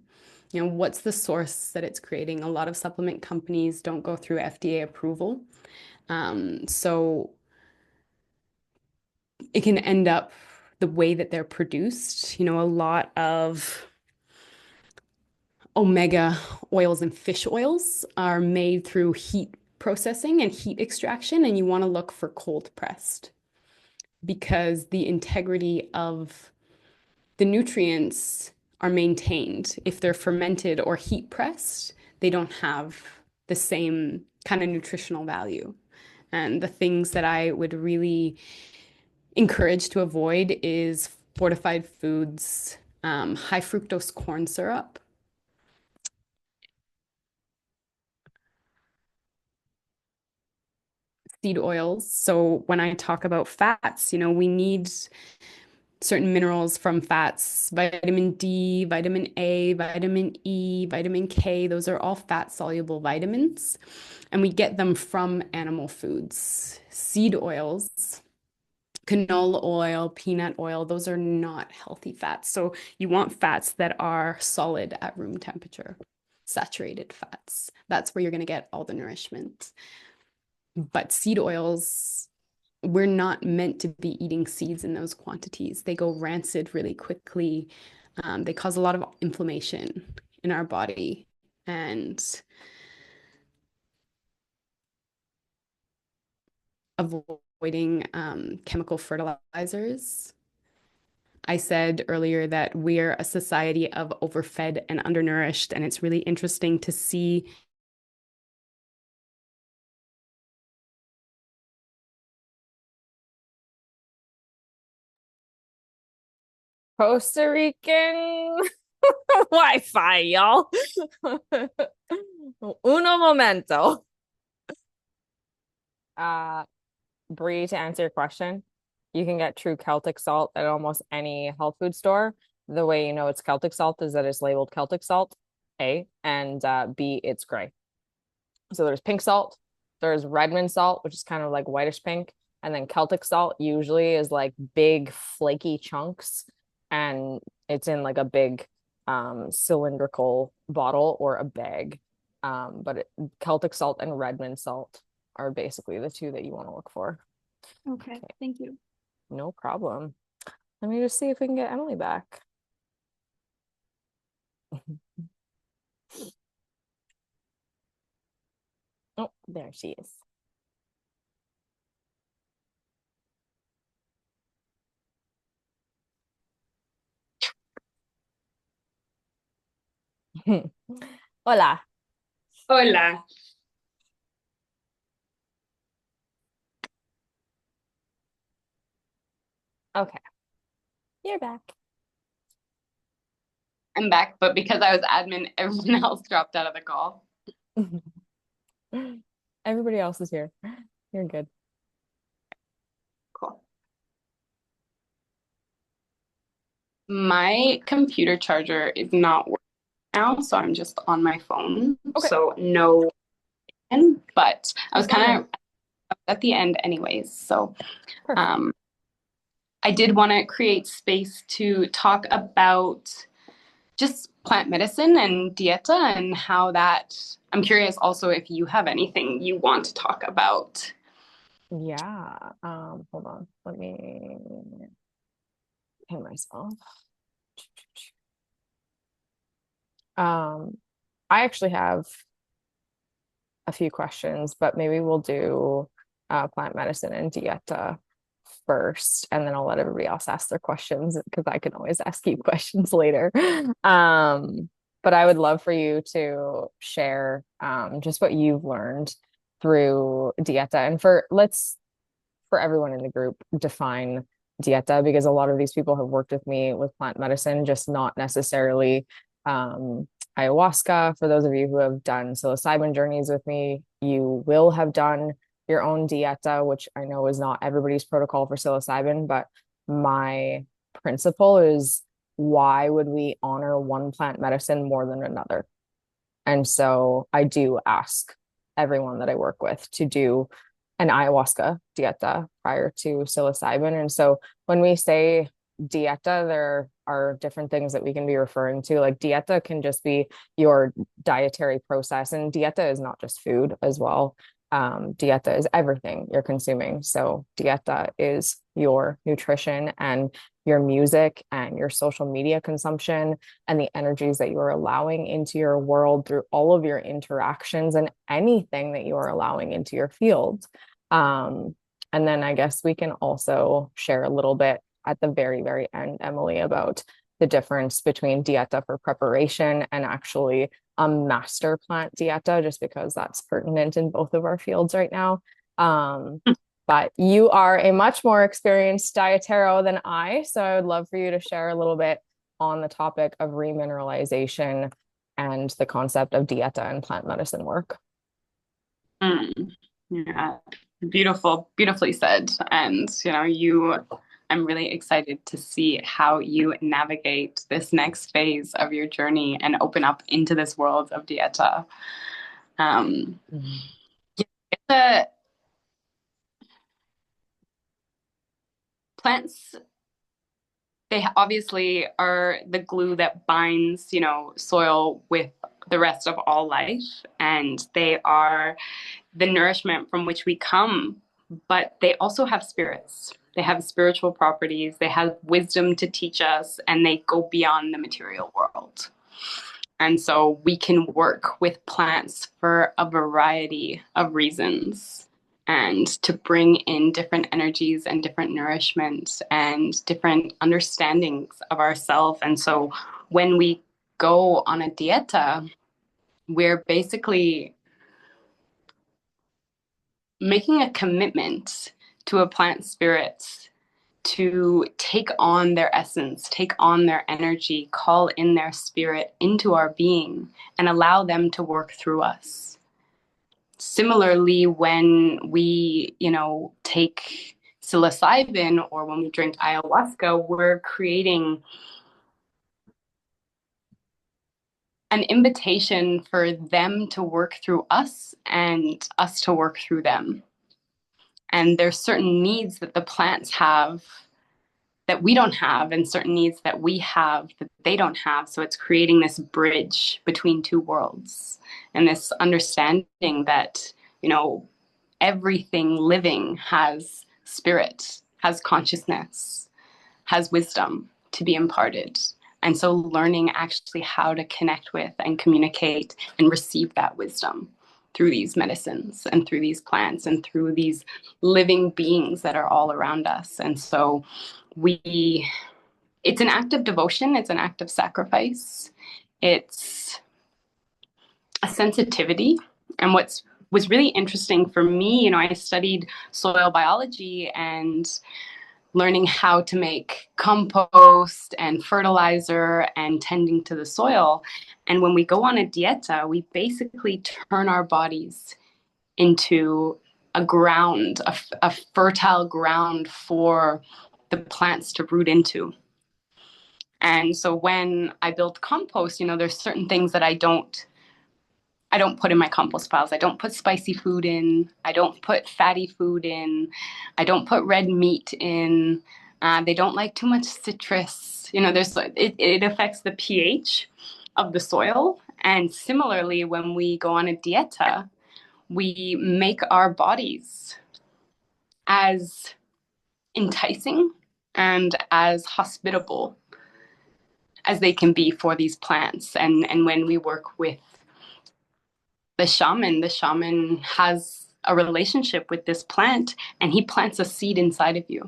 What's the source that it's creating? A lot of supplement companies don't go through FDA approval. So it can end up the way that they're produced. A lot of omega oils and fish oils are made through heat processing and heat extraction, and you want to look for cold pressed because the integrity of the nutrients are maintained. If they're fermented or heat pressed, they don't have the same kind of nutritional value. And the things that I would really encourage to avoid is fortified foods, high fructose corn syrup, seed oils. So when I talk about fats, we need certain minerals from fats, vitamin D, vitamin A, vitamin E, vitamin K. Those are all fat soluble vitamins, and we get them from animal foods. Seed oils, canola oil, peanut oil, those are not healthy fats. So you want fats that are solid at room temperature, saturated fats. That's where you're going to get all the nourishment. But seed oils, we're not meant to be eating seeds in those quantities. They go rancid really quickly. They cause a lot of inflammation in our body. And avoiding chemical fertilizers. I said earlier that we're a society of overfed and undernourished, and it's really interesting to see Costa Rican Wi-Fi, y'all. Uno momento. Uh, Bree, to answer your question, you can get true Celtic salt at almost any health food store. The way you know it's Celtic salt is that it's labeled Celtic salt, A, and B, it's gray. So there's pink salt, there's Redmond salt, which is kind of like whitish pink, and then Celtic salt usually is like big flaky chunks, and it's in like a big cylindrical bottle or a bag. Celtic salt and Redmond salt are basically the two that you want to look for. Okay, thank you. No problem. Let me just see if we can get Emily back. Oh, There she is. Hola. Hola. Okay. You're back. I'm back, but because I was admin, everyone else dropped out of the call. Everybody else is here. You're good. Cool. My computer charger is not working now, so I'm just on my phone. Okay. So no, but I was Just wondering. kind of at the end anyways. So Perfect. I did want to create space to talk about just plant medicine and dieta and how that, I'm curious also if you have anything you want to talk about. Yeah. Hold on. Let me pin myself. I actually have a few questions, but maybe we'll do plant medicine and dieta first, and then I'll let everybody else ask their questions because I can always ask you questions later. But I would love for you to share just what you've learned through dieta, and for everyone in the group, define dieta, because a lot of these people have worked with me with plant medicine, just not necessarily ayahuasca. For those of you who have done psilocybin journeys with me, you will have done your own dieta, which I know is not everybody's protocol for psilocybin, but my principle is, why would we honor one plant medicine more than another? And so I do ask everyone that I work with to do an ayahuasca dieta prior to psilocybin. And so when we say dieta, there are different things that we can be referring to. Like dieta can just be your dietary process, and dieta is not just food as well. Dieta is everything you're consuming. So dieta is your nutrition and your music and your social media consumption and the energies that you are allowing into your world through all of your interactions and anything that you are allowing into your field. And then I guess we can also share a little bit at the very, very end, Emily, about the difference between dieta for preparation and actually a master plant dieta, just because that's pertinent in both of our fields right now. But you are a much more experienced dietero than I, so I would love for you to share a little bit on the topic of remineralization and the concept of dieta and plant medicine work. Yeah, beautifully said. And I'm really excited to see how you navigate this next phase of your journey and open up into this world of dieta. The plants, they obviously are the glue that binds, soil with the rest of all life, and they are the nourishment from which we come, but they also have spirits. They have spiritual properties, they have wisdom to teach us, and they go beyond the material world. And so we can work with plants for a variety of reasons and to bring in different energies and different nourishment and different understandings of ourselves. And so when we go on a dieta, we're basically making a commitment to a plant spirit to take on their essence, take on their energy, call in their spirit into our being, and allow them to work through us. Similarly, when we, take psilocybin or when we drink ayahuasca, we're creating an invitation for them to work through us and us to work through them. And there's certain needs that the plants have that we don't have, and certain needs that we have that they don't have. So it's creating this bridge between two worlds and this understanding that, everything living has spirit, has consciousness, has wisdom to be imparted. And so learning actually how to connect with and communicate and receive that wisdom through these medicines and through these plants and through these living beings that are all around us. And so it's an act of devotion, it's an act of sacrifice, it's a sensitivity. And what was really interesting for me, I studied soil biology and learning how to make compost and fertilizer and tending to the soil. And when we go on a dieta, we basically turn our bodies into a ground, a fertile ground for the plants to root into. And so when I build compost, there's certain things that I don't put in my compost piles. I don't put spicy food in. I don't put fatty food in. I don't put red meat in. They don't like too much citrus. It affects the pH of the soil. And similarly, when we go on a dieta, we make our bodies as enticing and as hospitable as they can be for these plants. And when we work with the shaman has a relationship with this plant, and he plants a seed inside of you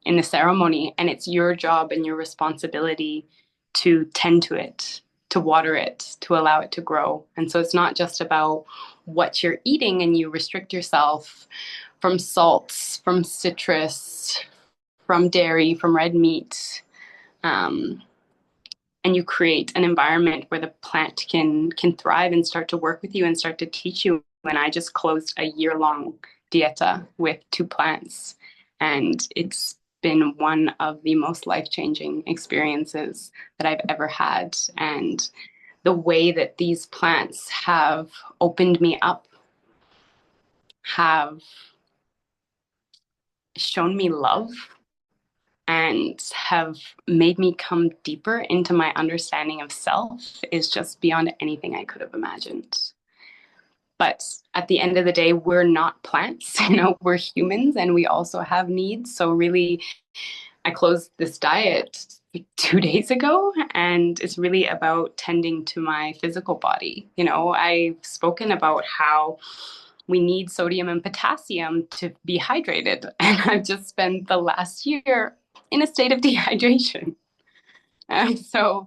in the ceremony, and it's your job and your responsibility to tend to it, to water it, to allow it to grow. And so it's not just about what you're eating, and you restrict yourself from salts, from citrus, from dairy, from red meat, and you create an environment where the plant can thrive and start to work with you and start to teach you. And I just closed a year-long dieta with 2 plants, and it's been one of the most life-changing experiences that I've ever had. And the way that these plants have opened me up, have shown me love, and have made me come deeper into my understanding of self is just beyond anything I could have imagined. But at the end of the day, we're not plants, we're humans, and we also have needs. So really, I closed this diet 2 days ago, and it's really about tending to my physical body. I've spoken about how we need sodium and potassium to be hydrated, and I've just spent the last year in a state of dehydration. So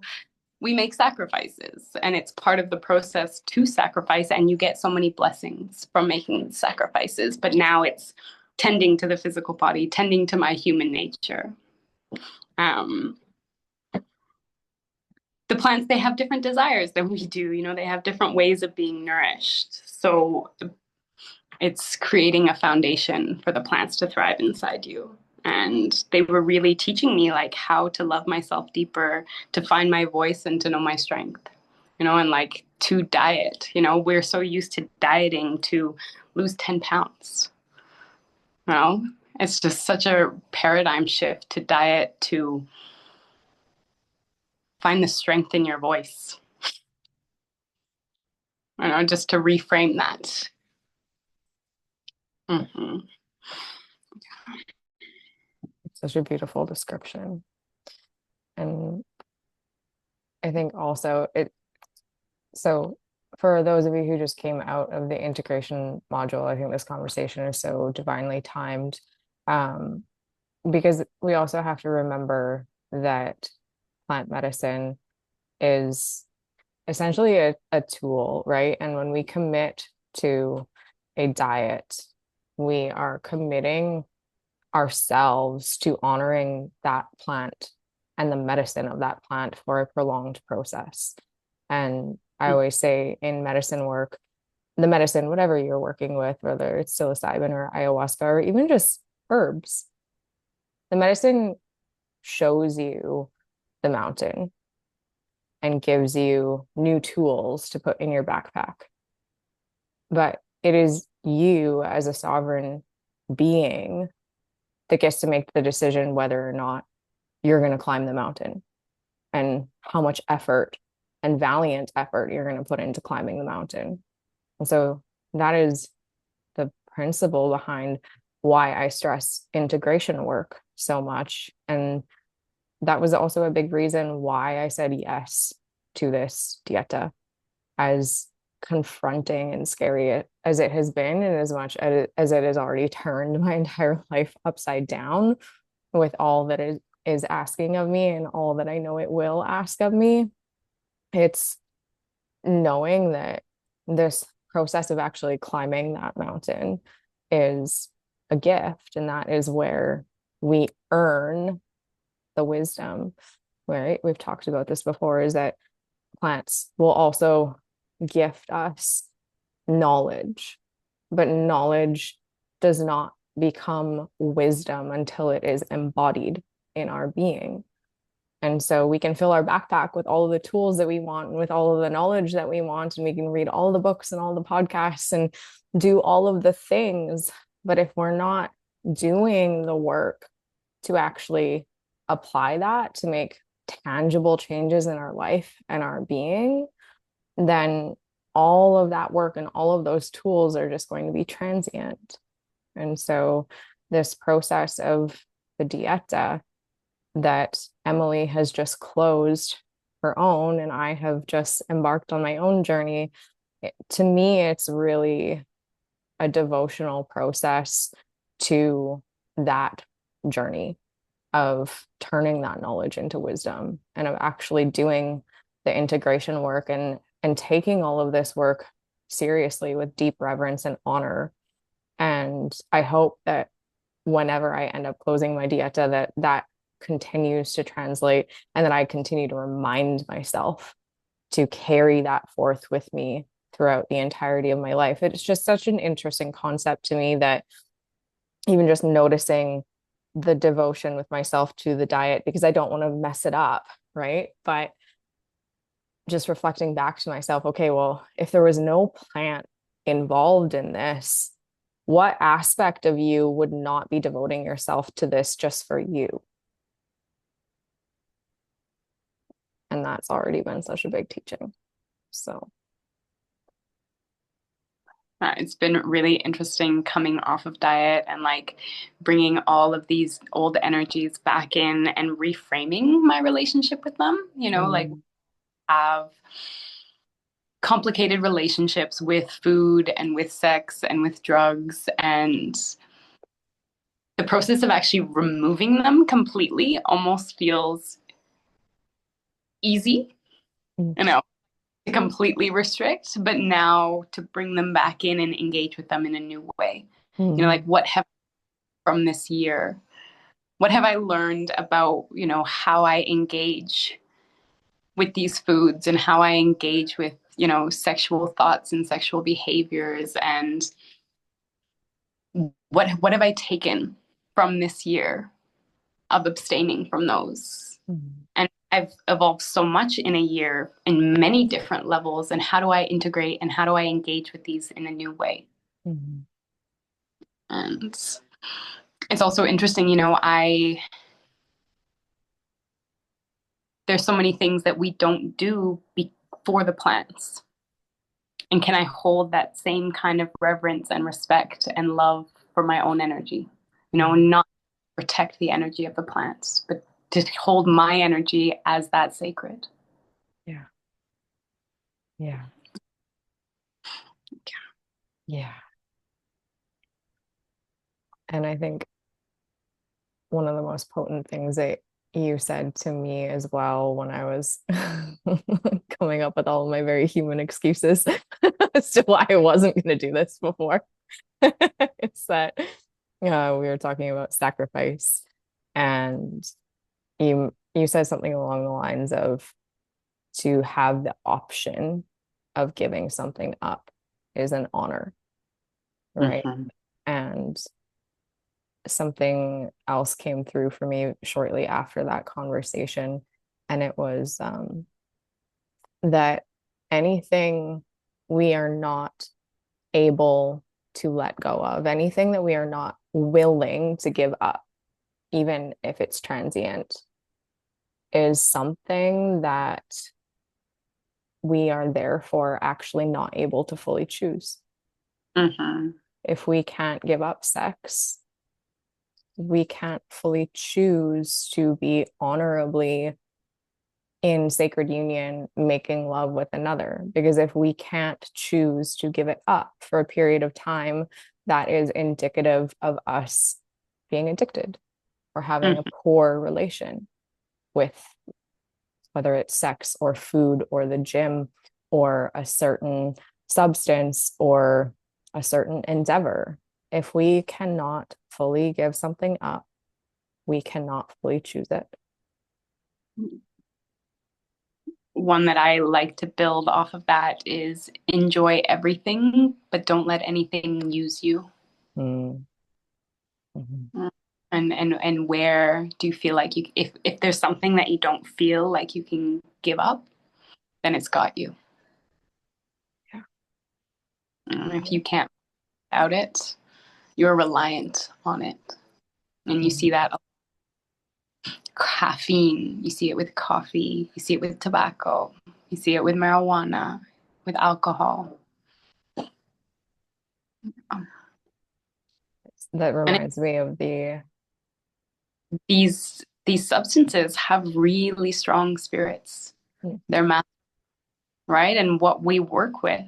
we make sacrifices, and it's part of the process to sacrifice, and you get so many blessings from making sacrifices. But now it's tending to the physical body, tending to my human nature. The plants, they have different desires than we do. They have different ways of being nourished. So it's creating a foundation for the plants to thrive inside you. And they were really teaching me how to love myself deeper, to find my voice, and to know my strength, and to diet. We're so used to dieting to lose 10 pounds. It's just such a paradigm shift to diet, to find the strength in your voice. Just to reframe that. Mm-hmm. Such a beautiful description. And I think also so for those of you who just came out of the integration module, I think this conversation is so divinely timed, because we also have to remember that plant medicine is essentially a tool, right? And when we commit to a diet, we are committing ourselves to honoring that plant and the medicine of that plant for a prolonged process. And I always say in medicine work, the medicine, whatever you're working with, whether it's psilocybin or ayahuasca or even just herbs, the medicine shows you the mountain and gives you new tools to put in your backpack. But it is you as a sovereign being that gets to make the decision whether or not you're going to climb the mountain and how much effort and valiant effort you're going to put into climbing the mountain. And so that is the principle behind why I stress integration work so much. And that was also a big reason why I said yes to this dieta, as confronting and scary as it has been, and as much as it has already turned my entire life upside down with all that it is asking of me and all that I know it will ask of me, it's knowing that this process of actually climbing that mountain is a gift, and that is where we earn the wisdom, right? We've talked about this before, is that plants will also gift us knowledge, but knowledge does not become wisdom until it is embodied in our being. And so we can fill our backpack with all of the tools that we want and with all of the knowledge that we want, and we can read all the books and all the podcasts and do all of the things. But if we're not doing the work to actually apply that to make tangible changes in our life and our being, then all of that work and all of those tools are just going to be transient. And so this process of the dieta that Emily has just closed her own, and I have just embarked on my own journey, to me, it's really a devotional process to that journey of turning that knowledge into wisdom, and of actually doing the integration work and taking all of this work seriously with deep reverence and honor. And I hope that whenever I end up closing my dieta, that continues to translate, and that I continue to remind myself to carry that forth with me throughout the entirety of my life. It's just such an interesting concept to me, that even just noticing the devotion with myself to the diet, because I don't want to mess it up, right? But just reflecting back to myself, okay, well, if there was no plant involved in this, what aspect of you would not be devoting yourself to this just for you? And that's already been such a big teaching. So It's been really interesting coming off of diet and like bringing all of these old energies back in and reframing my relationship with them. Like have complicated relationships with food and with sex and with drugs, and the process of actually removing them completely almost feels easy, to completely restrict, but now to bring them back in and engage with them in a new way. Like what have from this year, what have I learned about, how I engage with these foods and how I engage with, sexual thoughts and sexual behaviors, and what have I taken from this year of abstaining from those? And I've evolved so much in a year in many different levels. And how do I integrate and how do I engage with these in a new way? And it's also interesting, there's so many things that we don't do for the plants. And can I hold that same kind of reverence and respect and love for my own energy? Not protect the energy of the plants, but to hold my energy as that sacred. Yeah. Yeah. Yeah. And I think one of the most potent things that you said to me as well, when I was coming up with all of my very human excuses as to why I wasn't going to do this before, it's that we were talking about sacrifice, and you said something along the lines of, to have the option of giving something up is an honor, right? And something else came through for me shortly after that conversation, and it was that anything we are not able to let go of, anything that we are not willing to give up, even if it's transient, is something that we are therefore actually not able to fully choose. If we can't give up sex, we can't fully choose to be honorably in sacred union, making love with another. Because if we can't choose to give it up for a period of time, that is indicative of us being addicted or having a poor relation with whether it's sex or food or the gym or a certain substance or a certain endeavor. If we cannot fully give something up, we cannot fully choose it. One that I like to build off of that is enjoy everything, but don't let anything use you. Mm. Mm-hmm. And where do you feel like you if there's something that you don't feel like you can give up, then it's got you. Yeah. If you can't without it, you're reliant on it. And you see that caffeine, you see it with coffee, you see it with tobacco, you see it with marijuana, with alcohol. That And reminds me of these substances have really strong spirits. They're right? And what we work with,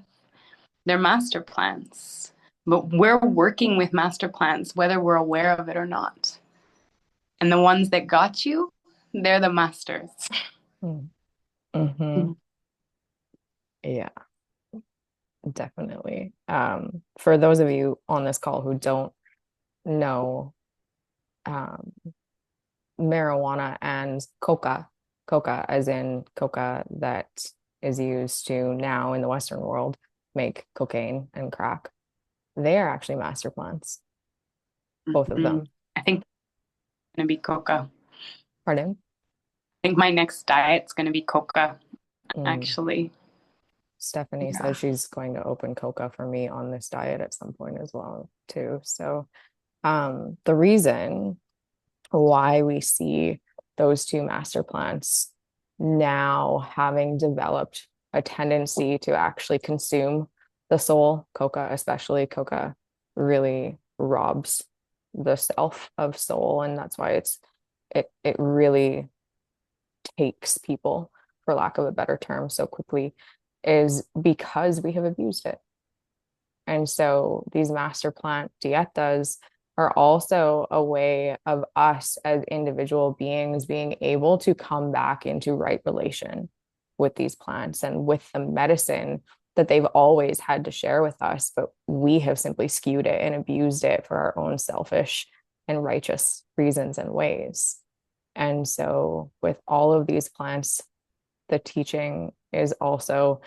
they're master plans. But we're working with master plans, whether we're aware of it or not. And the ones that got you, they're the masters. Mm-hmm. Yeah, definitely. For those of you on this call who don't know, marijuana and coca as in coca that is used to now in the Western world make cocaine and crack. They are actually master plants, both of them. I think it's going to be coca. Pardon? I think my next diet's going to be coca, actually. Stephanie says she's going to open coca for me on this diet at some point as well, too. So the reason why we see those two master plants now having developed a tendency to actually consume the soul, coca, especially coca, really robs the self of soul. And that's why it really takes people, for lack of a better term, so quickly, is because we have abused it. And so these master plant dietas are also a way of us as individual beings being able to come back into right relation with these plants and with the medicine that they've always had to share with us, but we have simply skewed it and abused it for our own selfish and righteous reasons and ways. And so with all of these plants, the teaching is also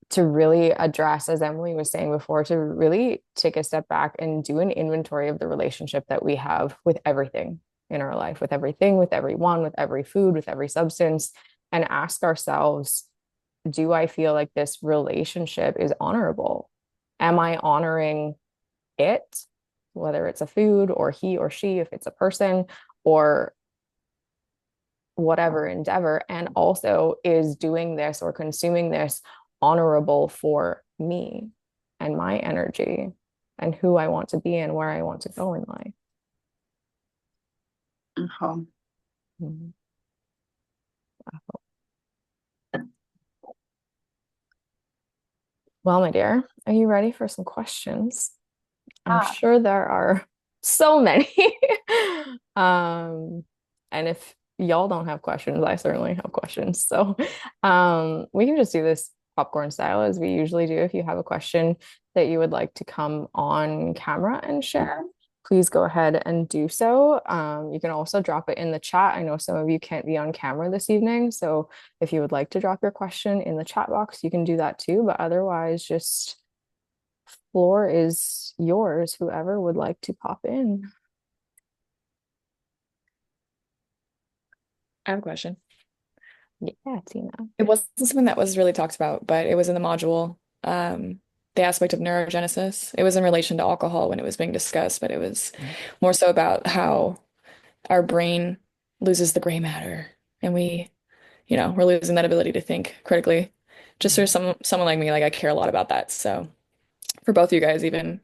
to really address, as Emily was saying before, to really take a step back and do an inventory of the relationship that we have with everything in our life, with everything, with everyone, with every food, with every substance, and ask ourselves, do I feel like this relationship is honorable? Am I honoring it, whether it's a food or he or she, if it's a person or whatever endeavor? And also, is doing this or consuming this honorable for me and my energy and who I want to be and where I want to go in life? Mm-hmm. Well, my dear, are you ready for some questions? I'm sure there are so many. And if y'all don't have questions, I certainly have questions. So we can just do this popcorn style as we usually do. If you have a question that you would like to come on camera and share, please go ahead and do so. You can also drop it in the chat. I know some of you can't be on camera this evening, so if you would like to drop your question in the chat box, you can do that too. But otherwise, just floor is yours, whoever would like to pop in. I have a question. Yeah, Tina. It wasn't something that was really talked about, but it was in the module, the aspect of neurogenesis. It was in relation to alcohol when it was being discussed, but it was more so about how our brain loses the gray matter and we're losing that ability to think critically. Just for someone like me, like I care a lot about that. So for both of you guys, even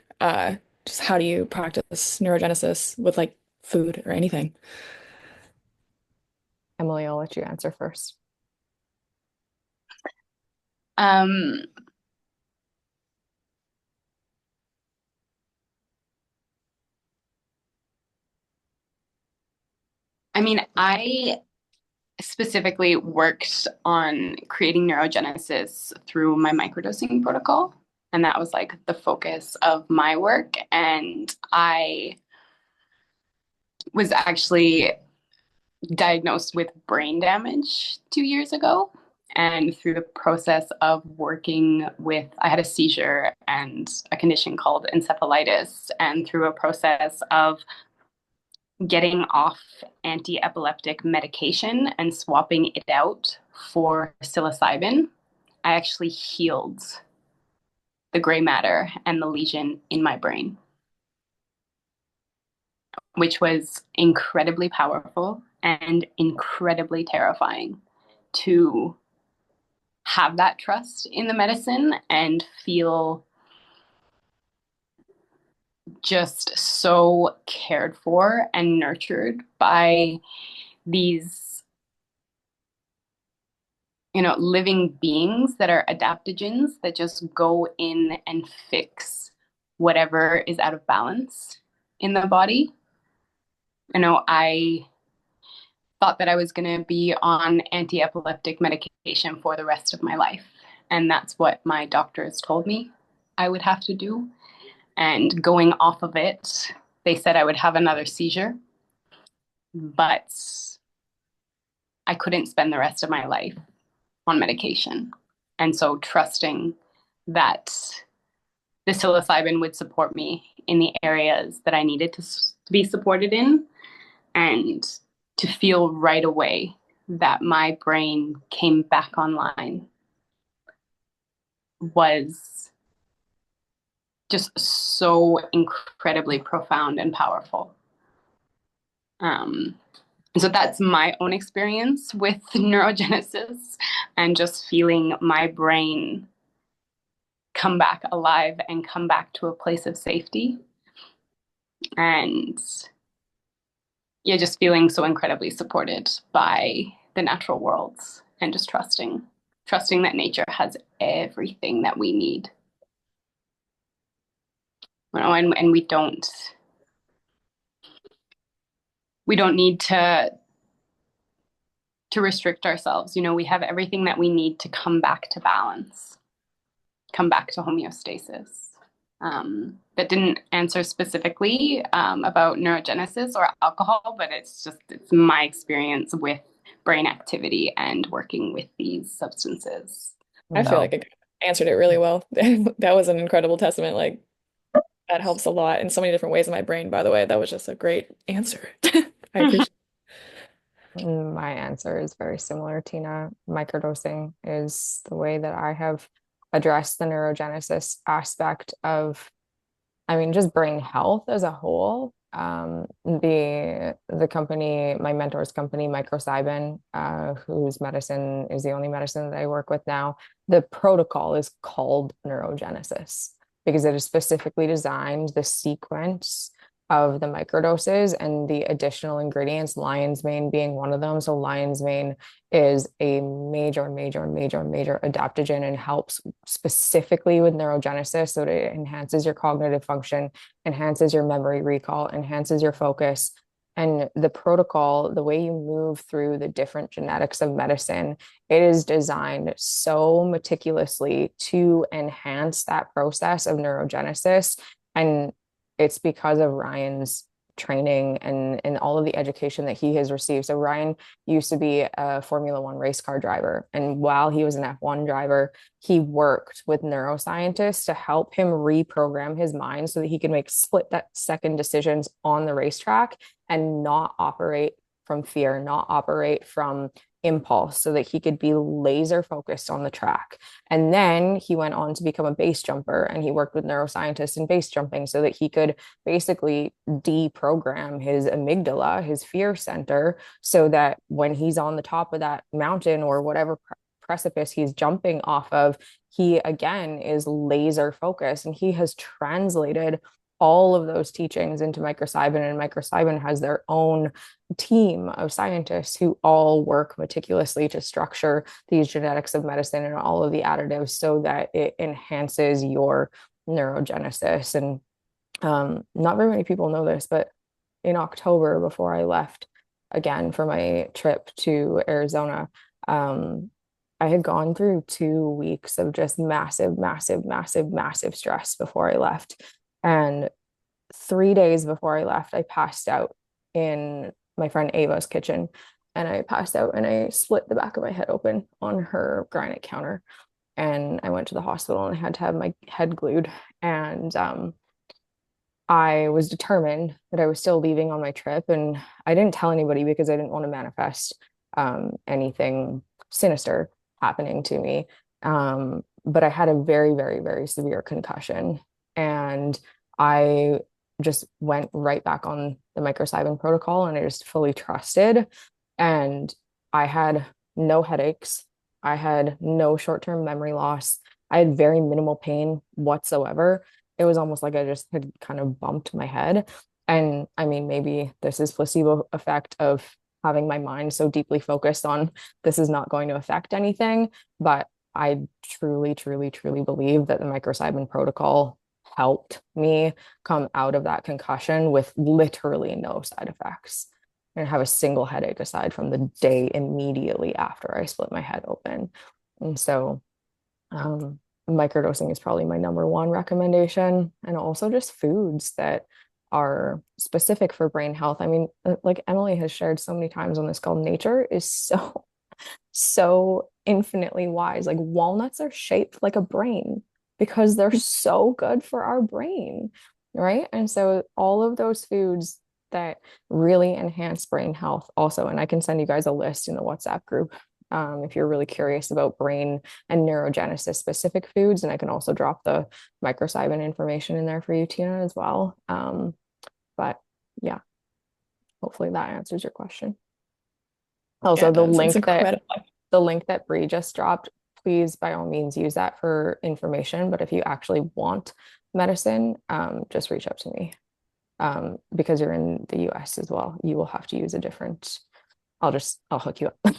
just how do you practice neurogenesis with like food or anything? Emily, I'll let you answer first. Um, I mean, I specifically worked on creating neurogenesis through my microdosing protocol. And that was like the focus of my work. And I was actually diagnosed with brain damage 2 years ago. And through the process of working with, I had a seizure and a condition called encephalitis. And through a process of getting off anti-epileptic medication and swapping it out for psilocybin, I actually healed the gray matter and the lesion in my brain, which was incredibly powerful and incredibly terrifying to have that trust in the medicine and feel just so cared for and nurtured by these, living beings that are adaptogens that just go in and fix whatever is out of balance in the body. I thought that I was going to be on anti-epileptic medication for the rest of my life. And that's what my doctors told me I would have to do. And going off of it, they said I would have another seizure, but I couldn't spend the rest of my life on medication. And so trusting that the psilocybin would support me in the areas that I needed to be supported in, and to feel right away that my brain came back online was just so incredibly profound and powerful. So that's my own experience with neurogenesis and just feeling my brain come back alive and come back to a place of safety. And yeah, just feeling so incredibly supported by the natural worlds and just trusting that nature has everything that we need. And we don't need to restrict ourselves. We have everything that we need to come back to balance, come back to homeostasis. That didn't answer specifically about neurogenesis or alcohol, but it's my experience with brain activity and working with these substances. I feel like it answered it really well. That was an incredible testament. Like, that helps a lot in so many different ways in my brain, by the way. That was just a great answer. I appreciate it. My answer is very similar, Tina. Microdosing is the way that I have addressed the neurogenesis aspect of, just brain health as a whole. The company, my mentor's company, Microcybin, whose medicine is the only medicine that I work with now, the protocol is called neurogenesis because it is specifically designed, the sequence of the microdoses and the additional ingredients, lion's mane being one of them. So lion's mane is a major adaptogen and helps specifically with neurogenesis. So it enhances your cognitive function, enhances your memory recall, enhances your focus. And the protocol, the way you move through the different genetics of medicine, it is designed so meticulously to enhance that process of neurogenesis. And it's because of Ryan's training and all of the education that he has received. So Ryan used to be a Formula One race car driver. And while he was an F1 driver, he worked with neuroscientists to help him reprogram his mind so that he could make split-second decisions on the racetrack and not operate from fear, not operate from impulse, so that he could be laser focused on the track. And then he went on to become a base jumper, and he worked with neuroscientists in base jumping so that he could basically deprogram his amygdala, his fear center, so that when he's on the top of that mountain or whatever precipice he's jumping off of, he again is laser focused. And he has translated all of those teachings into microcybin, and microcybin has their own team of scientists who all work meticulously to structure these genetics of medicine and all of the additives so that it enhances your neurogenesis. And not very many people know this, but in October, before I left again for my trip to Arizona, I had gone through 2 weeks of just massive, massive, massive, massive stress before I left. And 3 days before I left, I passed out in my friend Ava's kitchen. And I passed out and I split the back of my head open on her granite counter. And I went to the hospital and I had to have my head glued. And I was determined that I was still leaving on my trip. And I didn't tell anybody because I didn't want to manifest anything sinister happening to me. But I had a very, very, very severe concussion. And I just went right back on the microcybin protocol and I just fully trusted. And I had no headaches. I had no short-term memory loss. I had very minimal pain whatsoever. It was almost like I just had kind of bumped my head. And I mean, maybe this is placebo effect of having my mind so deeply focused on this is not going to affect anything. But I truly, truly, truly believe that the microcybin protocol helped me come out of that concussion with literally no side effects. I didn't have a single headache aside from the day immediately after I split my head open. And so microdosing is probably my number one recommendation. And also just foods that are specific for brain health. I mean, like Emily has shared so many times on this call, nature is so infinitely wise. Like walnuts are shaped like a brain because they're so good for our brain, right? And so all of those foods that really enhance brain health also, and I can send you guys a list in the WhatsApp group if you're really curious about brain and neurogenesis specific foods, and I can also drop the microcybin information in there for you, Tina, as well. But yeah, hopefully that answers your question. Also, Yeah, the it's link incredible. that Bree just dropped, please by all means use that for information. But if you actually want medicine, just reach out to me. Because you're in the US as well, you will have to use a different. I'll hook you up.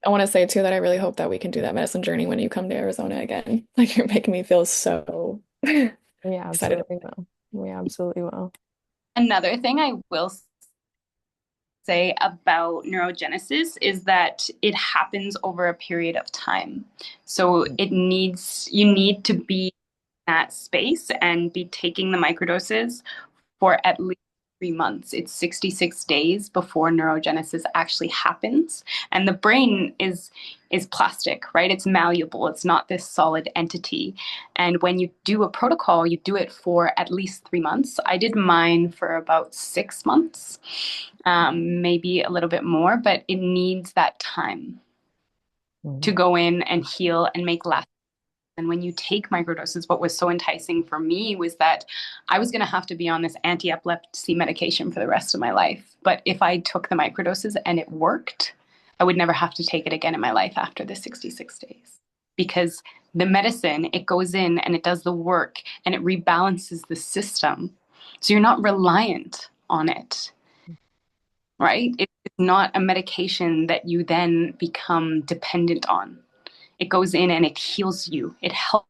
I want to say too that I really hope that we can do that medicine journey when you come to Arizona again. Like you're making me feel so We excited. absolutely will. We absolutely will. Another thing I will say about neurogenesis is that it happens over a period of time. So you need to be in that space and be taking the microdoses for at least 3 months. It's 66 days before neurogenesis actually happens. And the brain is plastic, right? It's malleable. It's not this solid entity. And when you do a protocol, you do it for at least 3 months. I did mine for about 6 months, maybe a little bit more, but it needs that time to go in and heal and make lasting. And when you take microdoses, what was so enticing for me was that I was going to have to be on this anti-epilepsy medication for the rest of my life. But if I took the microdoses and it worked, I would never have to take it again in my life after the 66 days. Because the medicine, it goes in and it does the work and it rebalances the system. So you're not reliant on it, right? It's not a medication that you then become dependent on. It goes in and it heals you. It helps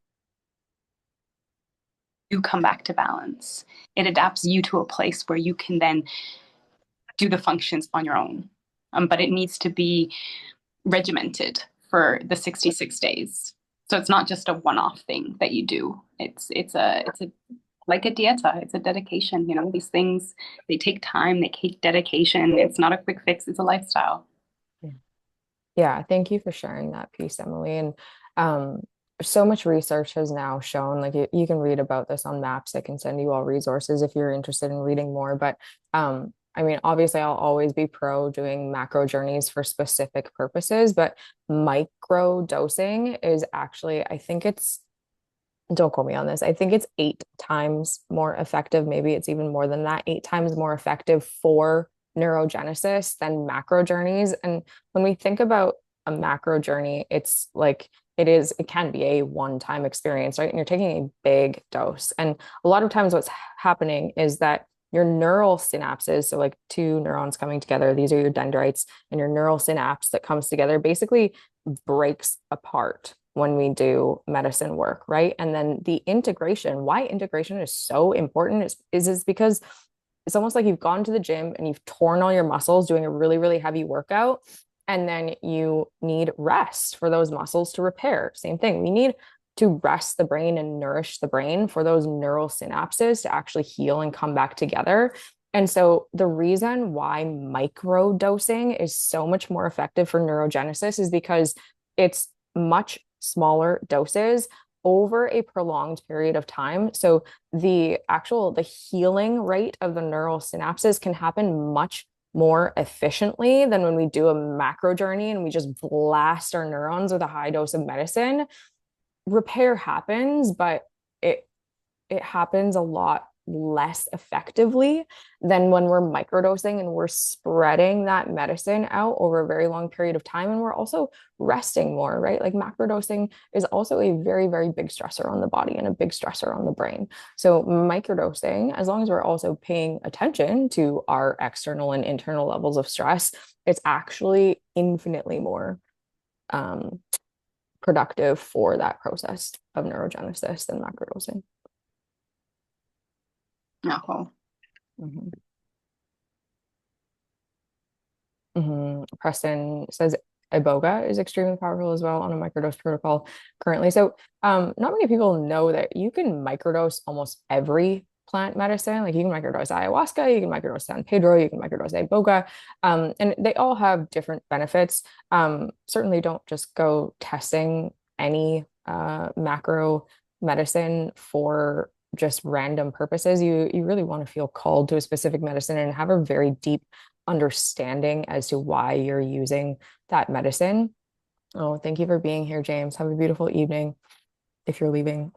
you come back to balance. It adapts you to a place where you can then do the functions on your own. But it needs to be regimented for the 66 days. So it's not just a one-off thing that you do. It's like a dieta. It's a dedication. You know, these things, they take time, they take dedication. It's not a quick fix. It's a lifestyle. Yeah, thank you for sharing that piece, Emily. And so much research has now shown, like you can read about this on MAPS. I can send you all resources if you're interested in reading more. But I mean, obviously, I'll always be pro doing macro journeys for specific purposes, but micro dosing is actually, I think it's, don't quote me on this, I think it's 8 times more effective. Maybe it's even more than that, 8 times more effective for neurogenesis than macro journeys. And when we think about a macro journey, it's like it can be a one-time experience, right? And you're taking a big dose. And a lot of times what's happening is that your neural synapses, so like two neurons coming together, these are your dendrites, and your neural synapse that comes together basically breaks apart when we do medicine work, right? And then the integration, why integration is so important is because it's almost like you've gone to the gym and you've torn all your muscles doing a really, really heavy workout. And then you need rest for those muscles to repair. Same thing. We need to rest the brain and nourish the brain for those neural synapses to actually heal and come back together. And so the reason why micro dosing is so much more effective for neurogenesis is because it's much smaller doses over a prolonged period of time. So the healing rate of the neural synapses can happen much more efficiently than when we do a macro journey and we just blast our neurons with a high dose of medicine. Repair happens, but it happens a lot less effectively than when we're microdosing and we're spreading that medicine out over a very long period of time. And we're also resting more, right? Like macrodosing is also a very, very big stressor on the body and a big stressor on the brain. So microdosing, as long as we're also paying attention to our external and internal levels of stress, it's actually infinitely more productive for that process of neurogenesis than macrodosing. Oh. Preston says iboga is extremely powerful as well on a microdose protocol currently. So not many people know that you can microdose almost every plant medicine. Like you can microdose ayahuasca, you can microdose San Pedro, you can microdose iboga, and they all have different benefits. Certainly don't just go testing any macro medicine for just random purposes. You really want to feel called to a specific medicine and have a very deep understanding as to why you're using that medicine. Oh, thank you for being here, James. Have a beautiful evening if you're leaving.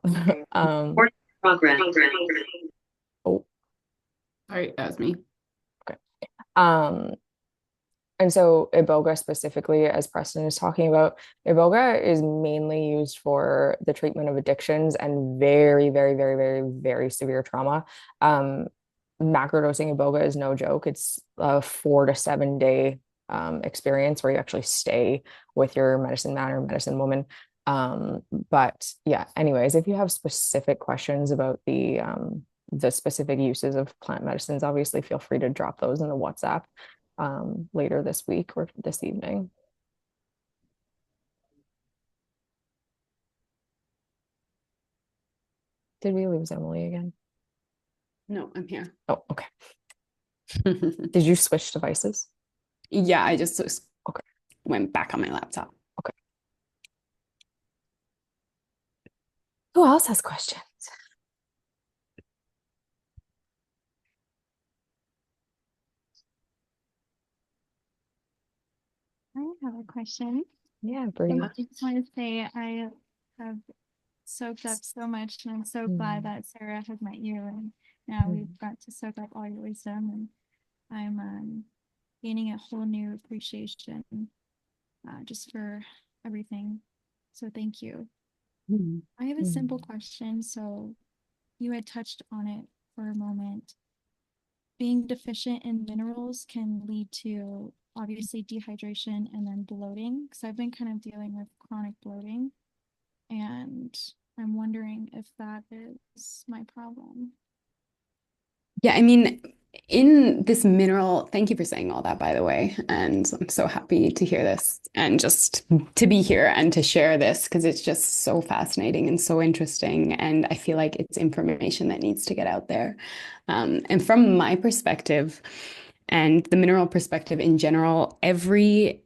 Progress. Oh, Sorry, that was me. okay. And so iboga specifically, as Preston is talking about, iboga is mainly used for the treatment of addictions and very, very, very, very, very severe trauma. Macrodosing iboga is no joke. It's a 4 to 7 day experience where you actually stay with your medicine man or medicine woman. But yeah, anyways, if you have specific questions about the specific uses of plant medicines, obviously feel free to drop those in the WhatsApp later this week or this evening. Did we lose Emily again? No, I'm here. Oh, okay. Did you switch devices? Yeah, I just Okay. went back on my laptop. Okay. Who else has questions? I have a question. Yeah, Bree. I just want to say I have soaked up so much, and I'm so glad that Sarah has met you, and now we've got to soak up all your wisdom, and I'm gaining a whole new appreciation just for everything. So thank you. I have a simple question. So you had touched on it for a moment. Being deficient in minerals can lead to obviously dehydration and then bloating, because I've been kind of dealing with chronic bloating, and I'm wondering if that is my problem. Yeah, I mean, in this mineral, thank you for saying all that, by the way. And I'm so happy to hear this and just to be here and to share this because it's just so fascinating and so interesting. And I feel like it's information that needs to get out there. And from my perspective and the mineral perspective in general, every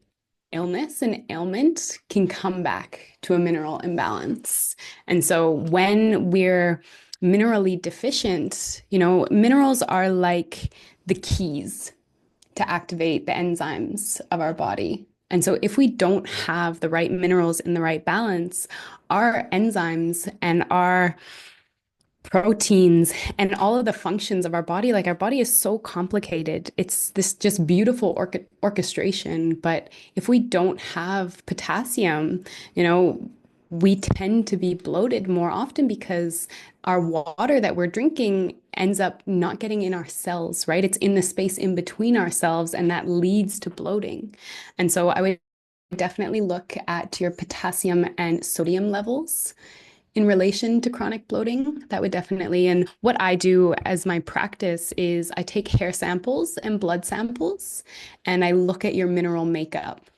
illness and ailment can come back to a mineral imbalance. And so when we're minerally deficient, minerals are like the keys to activate the enzymes of our body. And so if we don't have the right minerals in the right balance, our enzymes and our proteins and all of the functions of our body, like our body is so complicated. It's this just beautiful orchestration. But if we don't have potassium, we tend to be bloated more often because our water that we're drinking ends up not getting in our cells, right? It's in the space in between our cells, and that leads to bloating. And so I would definitely look at your potassium and sodium levels in relation to chronic bloating. That would definitely, and what I do as my practice is I take hair samples and blood samples, and I look at your mineral makeup.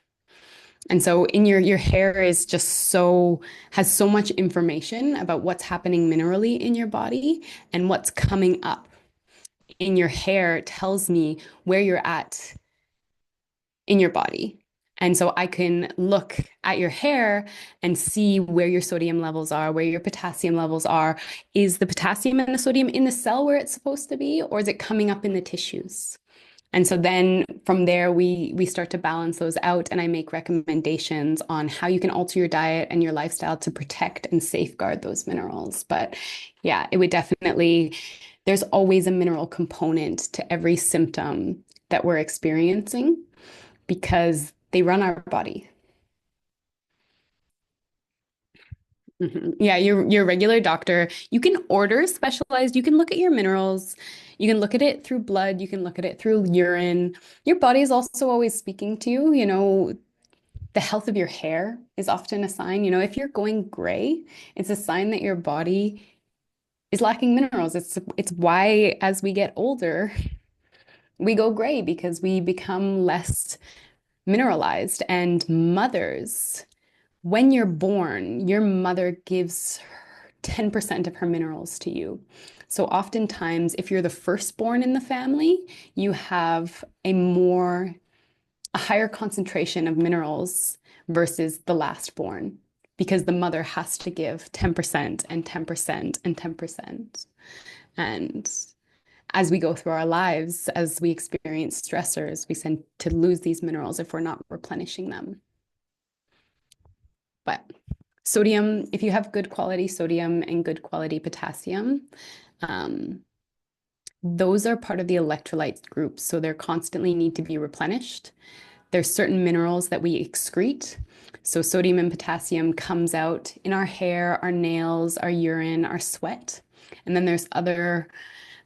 And so in your hair is just has so much information about what's happening minerally in your body, and what's coming up in your hair tells me where you're at in your body. And so I can look at your hair and see where your sodium levels are, where your potassium levels are. Is the potassium and the sodium in the cell where it's supposed to be, or is it coming up in the tissues? And so then from there, we start to balance those out, and I make recommendations on how you can alter your diet and your lifestyle to protect and safeguard those minerals. But yeah, it would definitely, there's always a mineral component to every symptom that we're experiencing because they run our body. Yeah, your regular doctor, you can order specialized, you can look at your minerals, you can look at it through blood, you can look at it through urine. Your body is also always speaking to you, the health of your hair is often a sign, if you're going gray, it's a sign that your body is lacking minerals. It's why as we get older, we go gray because we become less mineralized. And mothers, when you're born, your mother gives 10% of her minerals to you. So oftentimes, if you're the firstborn in the family, you have a higher concentration of minerals versus the lastborn, because the mother has to give 10% and 10% and 10%. And as we go through our lives, as we experience stressors, we tend to lose these minerals if we're not replenishing them. But sodium, if you have good quality sodium and good quality potassium, those are part of the electrolyte group. So they're constantly need to be replenished. There's certain minerals that we excrete. So sodium and potassium comes out in our hair, our nails, our urine, our sweat. And then there's other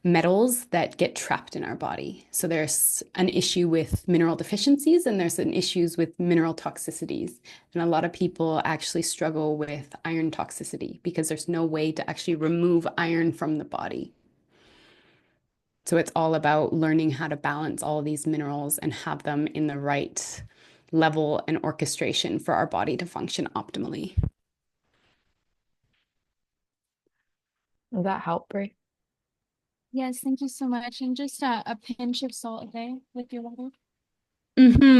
metals that get trapped in our body. So there's an issue with mineral deficiencies, and there's an issues with mineral toxicities. And a lot of people actually struggle with iron toxicity because there's no way to actually remove iron from the body. So it's all about learning how to balance all these minerals and have them in the right level and orchestration for our body to function optimally. Does that help, Brie? Yes, thank you so much. And just a pinch of salt a day with your water.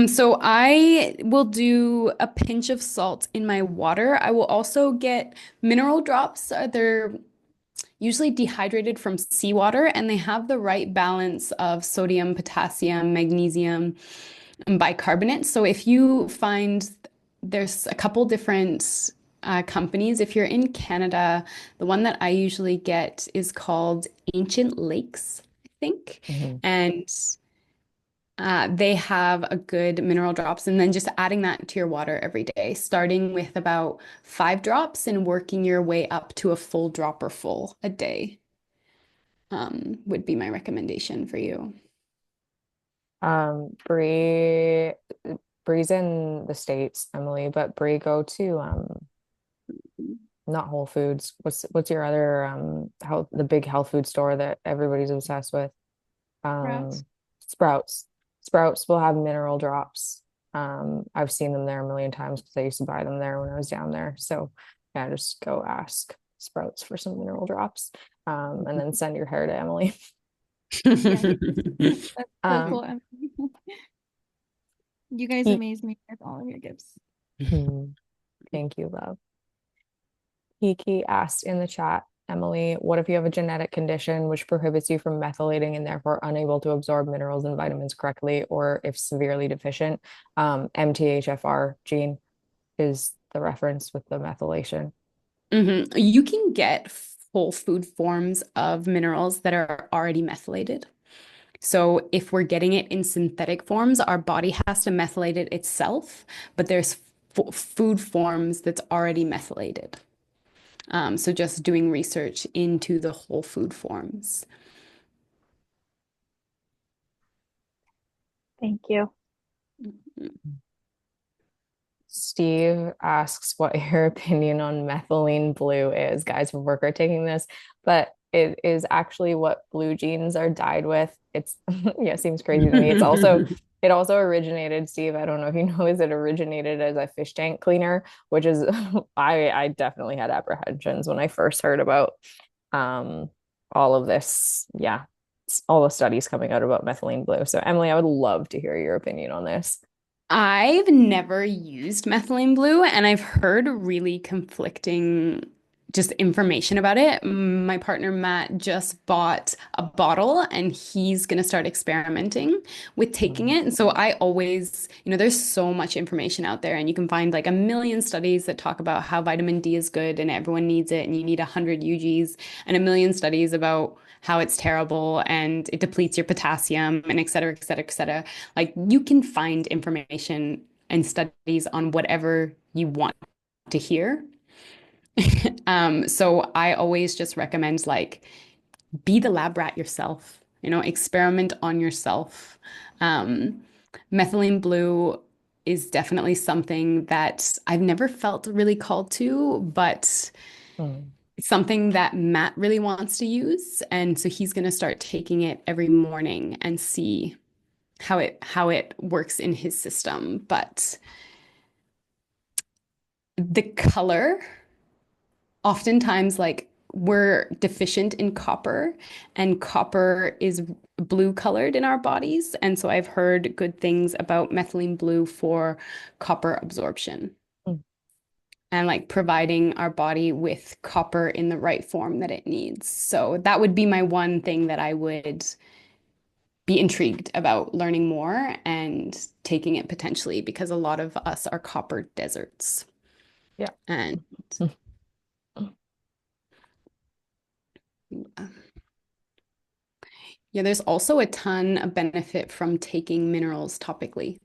So I will do a pinch of salt in my water. I will also get mineral drops. They're usually dehydrated from seawater, and they have the right balance of sodium, potassium, magnesium, and bicarbonate. So if you find there's a couple different companies, if you're in Canada, the one that I usually get is called Ancient Lakes, I think. And they have a good mineral drops, and then just adding that to your water every day, starting with about 5 drops and working your way up to a full dropper full a day, would be my recommendation for you. Bree, Bree's in the States, Emily, but Bree, go to not Whole Foods. What's your other the big health food store that everybody's obsessed with? Sprouts. Sprouts will have mineral drops. I've seen them there a million times because I used to buy them there when I was down there. So yeah, just go ask Sprouts for some mineral drops, and then send your hair to Emily. That's so cool. You guys amaze me with all of your gifts. Thank you, love. Kiki asked in the chat, Emily, what if you have a genetic condition which prohibits you from methylating and therefore unable to absorb minerals and vitamins correctly, or if severely deficient? MTHFR gene is the reference with the methylation. You can get whole food forms of minerals that are already methylated. So if we're getting it in synthetic forms, our body has to methylate it itself, but there's food forms that's already methylated. So just doing research into the whole food forms. Thank you. Steve asks what your opinion on methylene blue is. Guys from work are taking this, but it is actually what blue jeans are dyed with. It's yeah, it seems crazy to me. It also originated, Steve, I don't know if you know, is it originated as a fish tank cleaner, which is I definitely had apprehensions when I first heard about all of this. Yeah, all the studies coming out about methylene blue. So Emily, I would love to hear your opinion on this. I've never used methylene blue, and I've heard really conflicting just information about it. My partner Matt just bought a bottle and he's going to start experimenting with taking it. And so I always, there's so much information out there, and you can find like a million studies that talk about how vitamin D is good and everyone needs it and you need 100 UGs, and a million studies about how it's terrible and it depletes your potassium and et cetera, et cetera, et cetera. Like you can find information and studies on whatever you want to hear. So I always just recommend like be the lab rat yourself, experiment on yourself. Methylene blue is definitely something that I've never felt really called to, but Mm. it's something that Matt really wants to use. And so he's going to start taking it every morning and see how it works in his system. But the color, oftentimes like we're deficient in copper, and copper is blue colored in our bodies. And so I've heard good things about methylene blue for copper absorption Mm. and like providing our body with copper in the right form that it needs. So that would be my one thing that I would be intrigued about learning more and taking it potentially, because a lot of us are copper deserts. Yeah. And yeah, there's also a ton of benefit from taking minerals topically.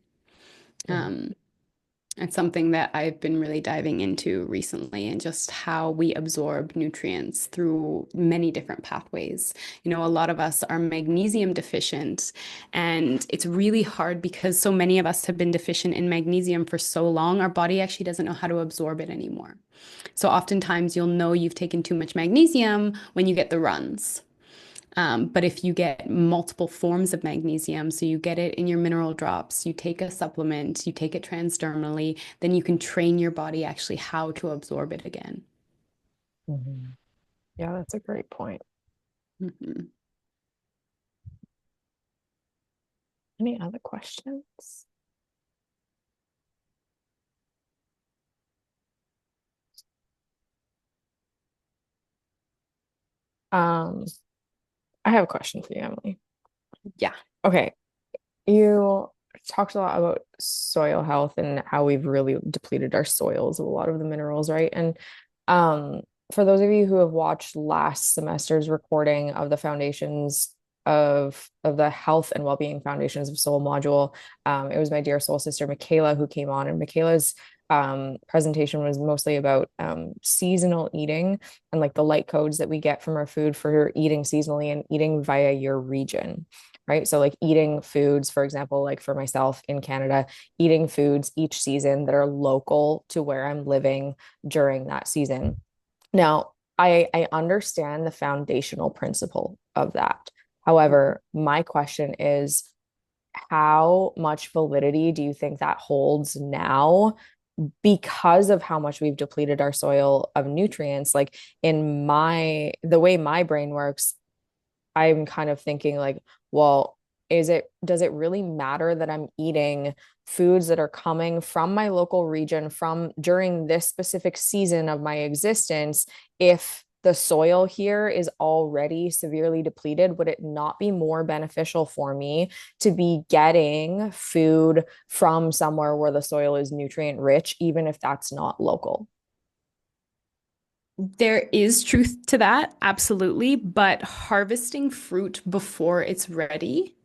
It's something that I've been really diving into recently, and just how we absorb nutrients through many different pathways. A lot of us are magnesium deficient, and it's really hard because so many of us have been deficient in magnesium for so long, our body actually doesn't know how to absorb it anymore. So oftentimes you'll know you've taken too much magnesium when you get the runs. But if you get multiple forms of magnesium, so you get it in your mineral drops, you take a supplement, you take it transdermally, then you can train your body actually how to absorb it again. Mhm. Yeah, that's a great point. Mhm. Any other questions? I have a question for you, Emily. Yeah. Okay. You talked a lot about soil health and how we've really depleted our soils of a lot of the minerals, right? And um, for those of you who have watched last semester's recording of the foundations of the health and well-being foundations of soul module, it was my dear soul sister Michaela who came on, and Michaela's presentation was mostly about seasonal eating and like the light codes that we get from our food for eating seasonally and eating via your region, right? So like eating foods, for example, like for myself in Canada, eating foods each season that are local to where I'm living during that season. Now, I understand the foundational principle of that. However, my question is, how much validity do you think that holds now because of how much we've depleted our soil of nutrients? Like the way my brain works, I'm kind of thinking like, well, does it really matter that I'm eating foods that are coming from my local region from during this specific season of my existence if the soil here is already severely depleted? Would it not be more beneficial for me to be getting food from somewhere where the soil is nutrient rich, even if that's not local? There is truth to that, absolutely. But harvesting fruit before it's ready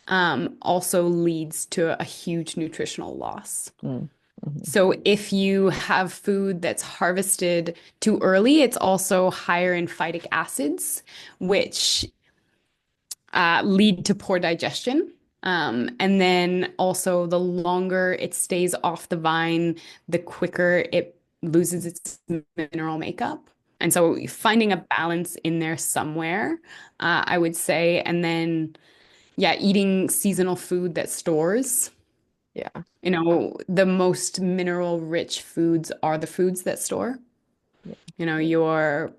also leads to a huge nutritional loss. Mm. Mhm. So if you have food that's harvested too early, it's also higher in phytic acids, which lead to poor digestion. And then also, the longer it stays off the vine, the quicker it loses its mineral makeup. And so, finding a balance in there somewhere, I would say. And then, yeah, eating seasonal food that stores. Yeah. The most mineral rich foods are the foods that store. Yeah. Your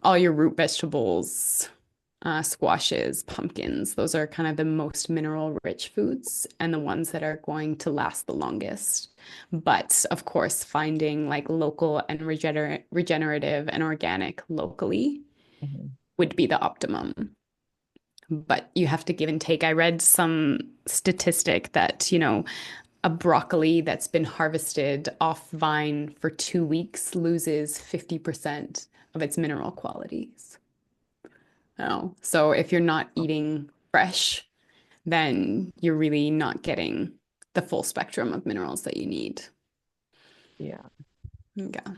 all your root vegetables, squashes, pumpkins. Those are kind of the most mineral rich foods and the ones that are going to last the longest. But of course, finding like local and regenerative and organic locally Mhm. would be the optimum. But you have to give and take. I read some statistic that, a broccoli that's been harvested off vine for 2 weeks loses 50% of its mineral qualities. Oh, so if you're not eating fresh, then you're really not getting the full spectrum of minerals that you need. Yeah. Yeah.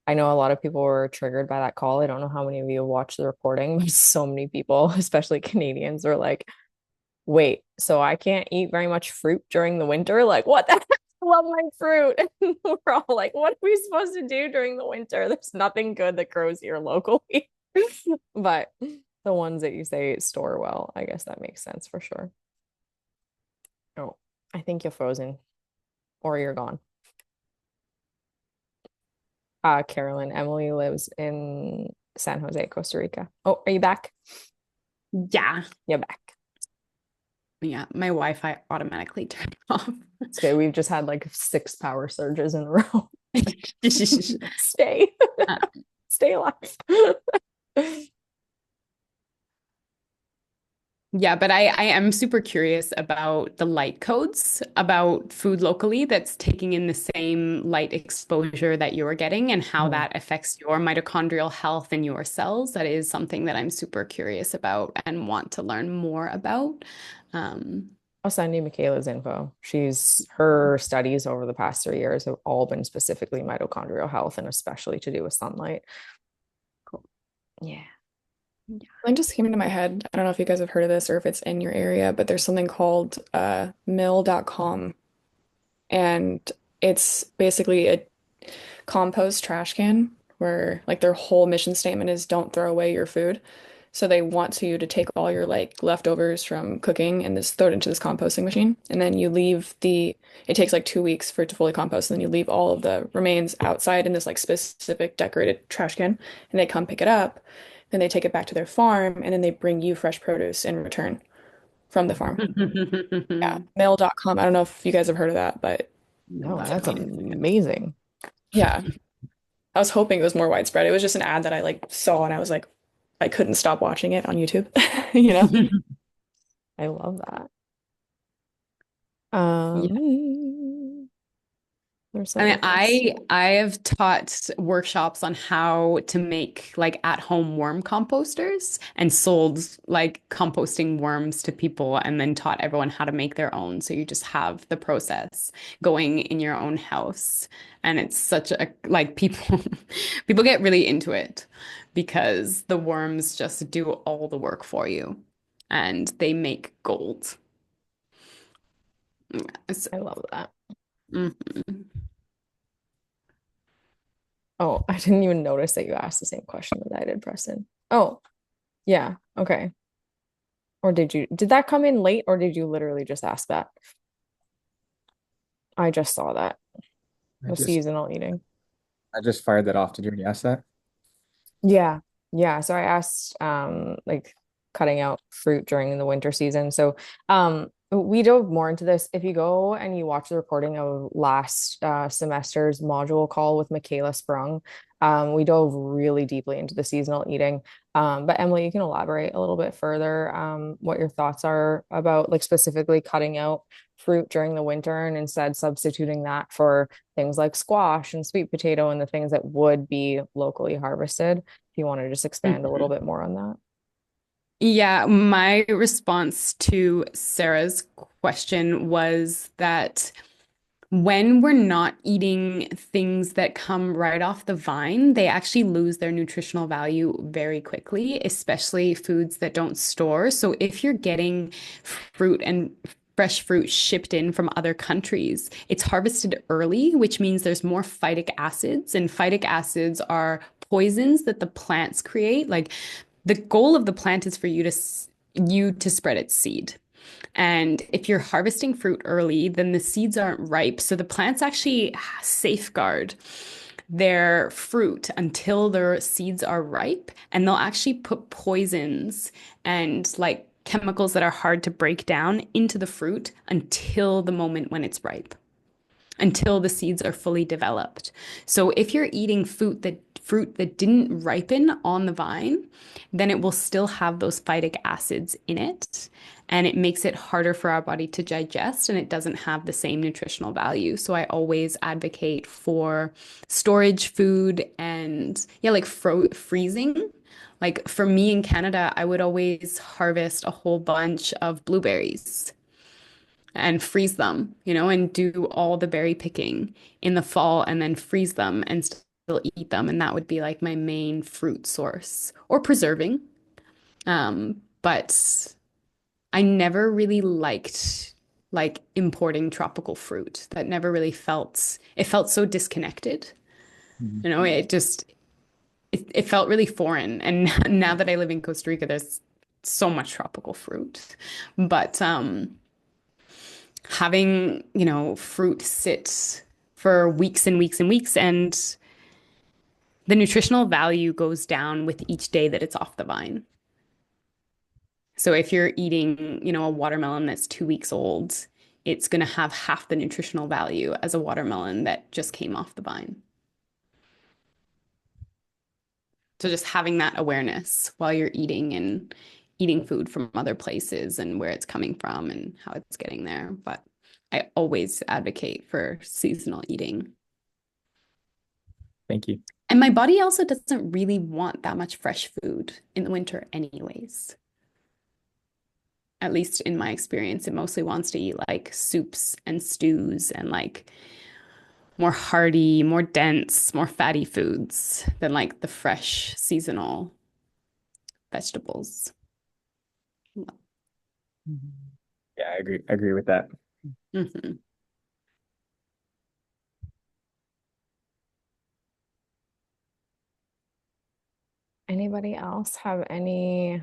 I know a lot of people were triggered by that call. I don't know how many of you watched the recording, but so many people, especially Canadians, were like, wait, so I can't eat very much fruit during the winter? Like, what the heck? I love my fruit. And we're all like, what are we supposed to do during the winter? There's nothing good that grows here locally. But the ones that you say store well, I guess that makes sense for sure. Oh, I think you're frozen or you're gone. Carolyn, Emily lives in San Jose, Costa Rica. Oh, are you back? Yeah. You're back. Yeah. My Wi-Fi automatically turned off. It's good. We've just had like 6 power surges in a row. Stay. Stay alive. Yeah, but I am super curious about the light codes about food locally that's taking in the same light exposure that you're getting and how that affects your mitochondrial health and your cells. That is something that I'm super curious about and want to learn more about. I'll send you Michaela's info. Her studies over the past 3 years have all been specifically mitochondrial health and especially to do with sunlight. Cool. Yeah. Something just came into my head. I don't know if you guys have heard of this or if it's in your area, but there's something called mill.com. And it's basically a compost trash can where like their whole mission statement is don't throw away your food. So they want you to take all your like leftovers from cooking and just throw it into this composting machine. And then it takes like 2 weeks for it to fully compost. And then you leave all of the remains outside in this like specific decorated trash can. And they come pick it up. Then they take it back to their farm and then they bring you fresh produce in return from the farm. Yeah, mail.com. I don't know if you guys have heard of that, but No, That's that's amazing. amazing. yeah, I was hoping it was more widespread. It was just an ad that I like saw and I was like, I couldn't stop watching it on YouTube, you know? I love that. Yeah. There's I mean, something else. I have taught workshops on how to make like at-home worm composters and sold like composting worms to people and then taught everyone how to make their own. So you just have the process going in your own house. And it's such a like people get really into it because the worms just do all the work for you and they make gold. I love that. Mhm. Oh, I didn't even notice that you asked the same question that I did, Preston. Oh, yeah. Okay. Or did that come in late or did you literally just ask that? I just saw that. I The just seasonal eating. I just fired that off. Did you already ask that? Yeah. Yeah. So I asked like cutting out fruit during the winter season. So we dove more into this. If you go and you watch the recording of last semester's module call with Michaela Sprung, we dove really deeply into the seasonal eating. But Emily, you can elaborate a little bit further what your thoughts are about like specifically cutting out fruit during the winter and instead substituting that for things like squash and sweet potato and the things that would be locally harvested. If you want to just expand a little Mhm. bit more on that. Yeah, my response to Sarah's question was that when we're not eating things that come right off the vine, they actually lose their nutritional value very quickly, especially foods that don't store. So if you're getting fruit and fresh fruit shipped in from other countries, it's harvested early, which means there's more phytic acids, and phytic acids are poisons that the plants create. Like the goal of the plant is for you to spread its seed. And if you're harvesting fruit early, then the seeds aren't ripe. So the plants actually safeguard their fruit until their seeds are ripe. And they'll actually put poisons and like chemicals that are hard to break down into the fruit until the moment when it's ripe, until the seeds are fully developed. So if you're eating fruit that didn't ripen on the vine, then it will still have those phytic acids in it, and it makes it harder for our body to digest, and it doesn't have the same nutritional value. So I always advocate for storage food and yeah, like freezing. Like for me in Canada, I would always harvest a whole bunch of blueberries and freeze them, and do all the berry picking in the fall and then freeze them and still eat them. And that would be like my main fruit source or preserving. But I never really liked like importing tropical fruit. That never really it felt so disconnected. Mhm. It felt really foreign. And now that I live in Costa Rica, there's so much tropical fruit. But having, fruit sit for weeks and weeks and weeks, and the nutritional value goes down with each day that it's off the vine. So if you're eating, a watermelon that's 2 weeks old, it's going to have half the nutritional value as a watermelon that just came off the vine. So just having that awareness while you're eating and eating food from other places and where it's coming from and how it's getting there. But I always advocate for seasonal eating. Thank you. And my body also doesn't really want that much fresh food in the winter anyways. At least in my experience, it mostly wants to eat like soups and stews and like more hearty, more dense, more fatty foods than like the fresh seasonal vegetables. Yeah, I agree. I agree with that. Mhm. Anybody else have any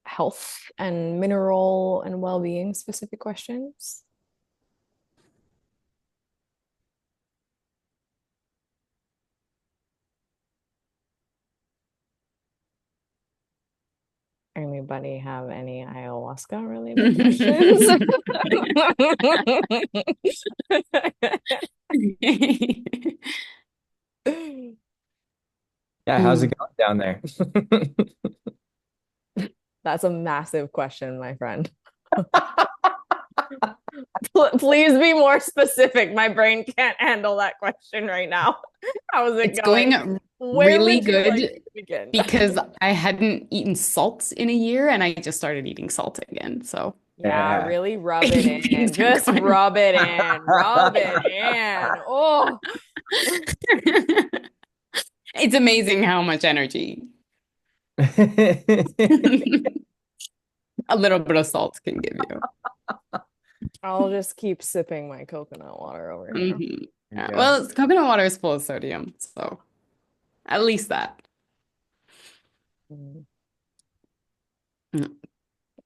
health and mineral and well-being specific questions? Anybody have any ayahuasca related questions? Yeah, how's it going down there? That's a massive question, my friend. Please be more specific. My brain can't handle that question right now. How is it It's going? going Where really would you like good to begin? because I hadn't eaten salt in a year and I just started eating salt again. So Yeah, Yeah. really rub it in. Things are Just going- rub it in. Rub it in. Oh, It's amazing how much energy a little bit of salt can give you. I'll just keep sipping my coconut water over here. Mhm. Yeah. Yeah. Well, coconut water is full of sodium, so at least that. Mm. Mm.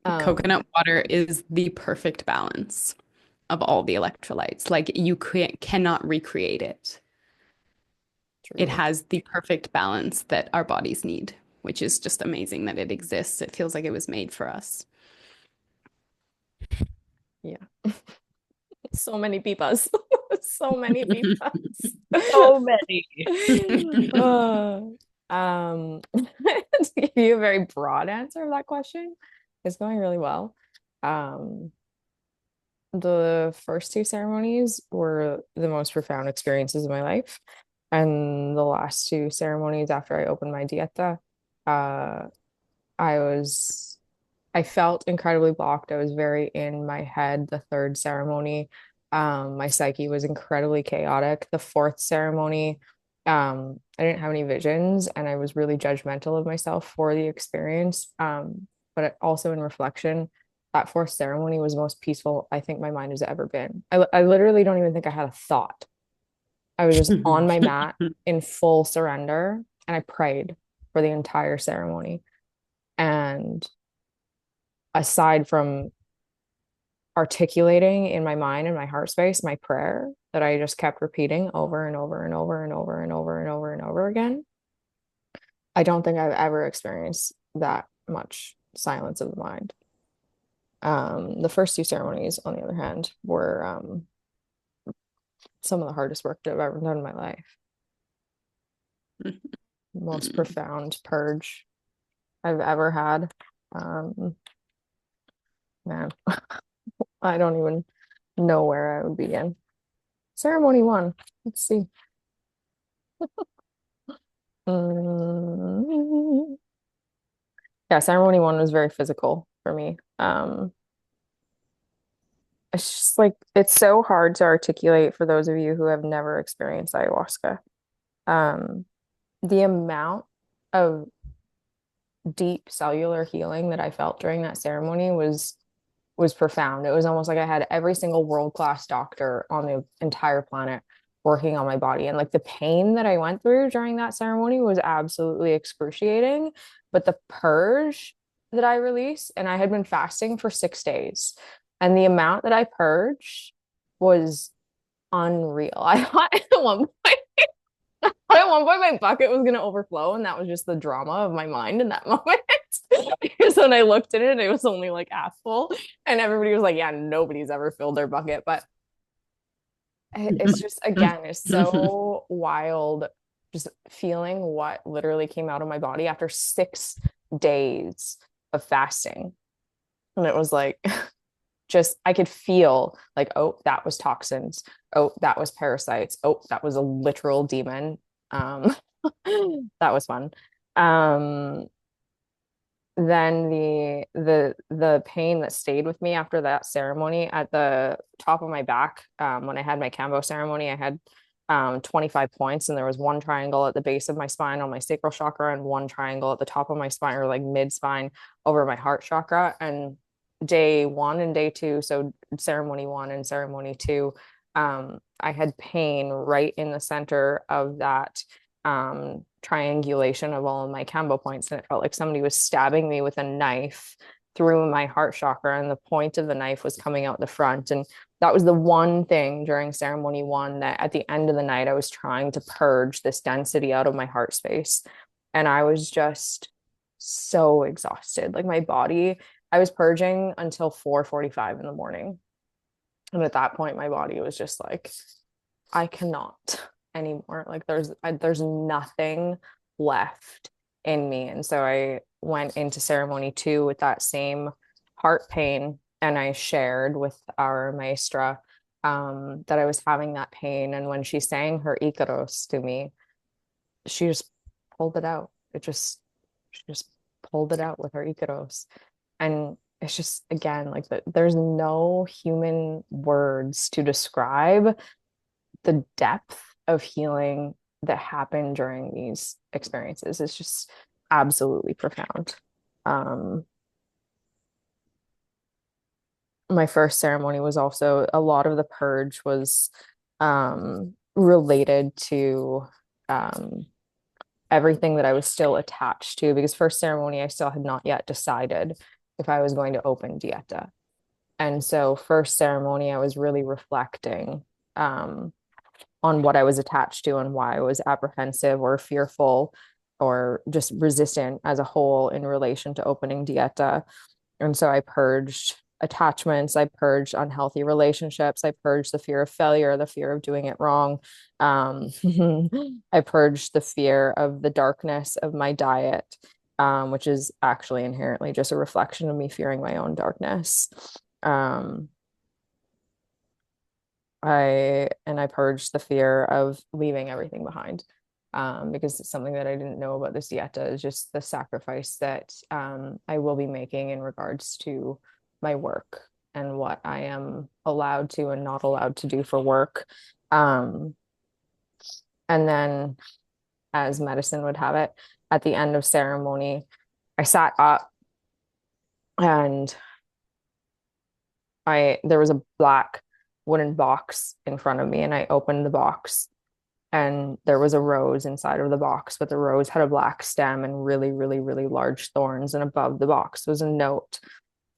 Um, Coconut water is the perfect balance of all the electrolytes. Like you cannot recreate it. It true. has the perfect balance that our bodies need, which is just amazing that it exists. It feels like it was made for us. Yeah. So many pipas. So many pipas. So many. To give you a very broad answer of that question, it's going really well. The first two ceremonies were the most profound experiences of my life. And the last two ceremonies after I opened my dieta, I felt incredibly blocked. I was very in my head the third ceremony. My psyche was incredibly chaotic. The fourth ceremony, I didn't have any visions and I was really judgmental of myself for the experience. But also in reflection, that fourth ceremony was the most peaceful I think my mind has ever been. I literally don't even think I had a thought. I was just on my mat in full surrender and I prayed for the entire ceremony. And aside from articulating in my mind and my heart space my prayer that I just kept repeating over and over and over and over and over and over and over again, I don't think I've ever experienced that much silence of the mind. The first two ceremonies, on the other hand, were some of the hardest work that I've ever done in my life. Most profound purge I've ever had. Man, I don't even know where I would begin. Ceremony one. Let's see. Yeah, ceremony one was very physical for me. It's just like it's so hard to articulate for those of you who have never experienced ayahuasca. The amount of deep cellular healing that I felt during that ceremony was profound. It was almost like I had every single world-class doctor on the entire planet working on my body. And like the pain that I went through during that ceremony was absolutely excruciating. But the purge that I released, and I had been fasting for 6 days, and the amount that I purged was unreal. I thought at one point, my bucket was gonna overflow, and that was just the drama of my mind in that moment. Because when I looked at it, it was only like half full, and everybody was like, "Yeah, nobody's ever filled their bucket." But it's just again, it's so wild, just feeling what literally came out of my body after 6 days of fasting, and it was like. Just I could feel like, oh, that was toxins. Oh, that was parasites. Oh, that was a literal demon. That was fun. Then the pain that stayed with me after that ceremony at the top of my back, when I had my Kambo ceremony, I had 25 points, and there was one triangle at the base of my spine on my sacral chakra and one triangle at the top of my spine or like mid spine over my heart chakra. And day one and day two, so ceremony one and ceremony two, I had pain right in the center of that triangulation of all of my Kambo points, and it felt like somebody was stabbing me with a knife through my heart chakra, and the point of the knife was coming out the front. And that was the one thing during ceremony one that at the end of the night I was trying to purge this density out of my heart space, and I was just so exhausted. Like my body, I was purging until 4:45 in the morning. And at that point, my body was just like, I cannot anymore. Like there's nothing left in me. And so I went into ceremony two with that same heart pain. And I shared with our maestra that I was having that pain. And when she sang her Icaros to me, she just pulled it out. She just pulled it out with her Icaros. And it's just again like that there's no human words to describe the depth of healing that happened during these experiences. It's just absolutely profound. My first ceremony was also a lot of the purge was related to everything that I was still attached to, because first ceremony I still had not yet decided if I was going to open Dieta. And so first ceremony, I was really reflecting on what I was attached to and why I was apprehensive or fearful or just resistant as a whole in relation to opening Dieta. And so I purged attachments, I purged unhealthy relationships, I purged the fear of failure, the fear of doing it wrong. I purged the fear of the darkness of my diet. Which is actually inherently just a reflection of me fearing my own darkness. I purged the fear of leaving everything behind. because it's something that I didn't know about this dieta is just the sacrifice that I will be making in regards to my work and what I am allowed to and not allowed to do for work. And then, as medicine would have it, at the end of ceremony, I sat up and there was a black wooden box in front of me, and I opened the box, and there was a rose inside of the box, but the rose had a black stem and really, really, really large thorns. And above the box was a note,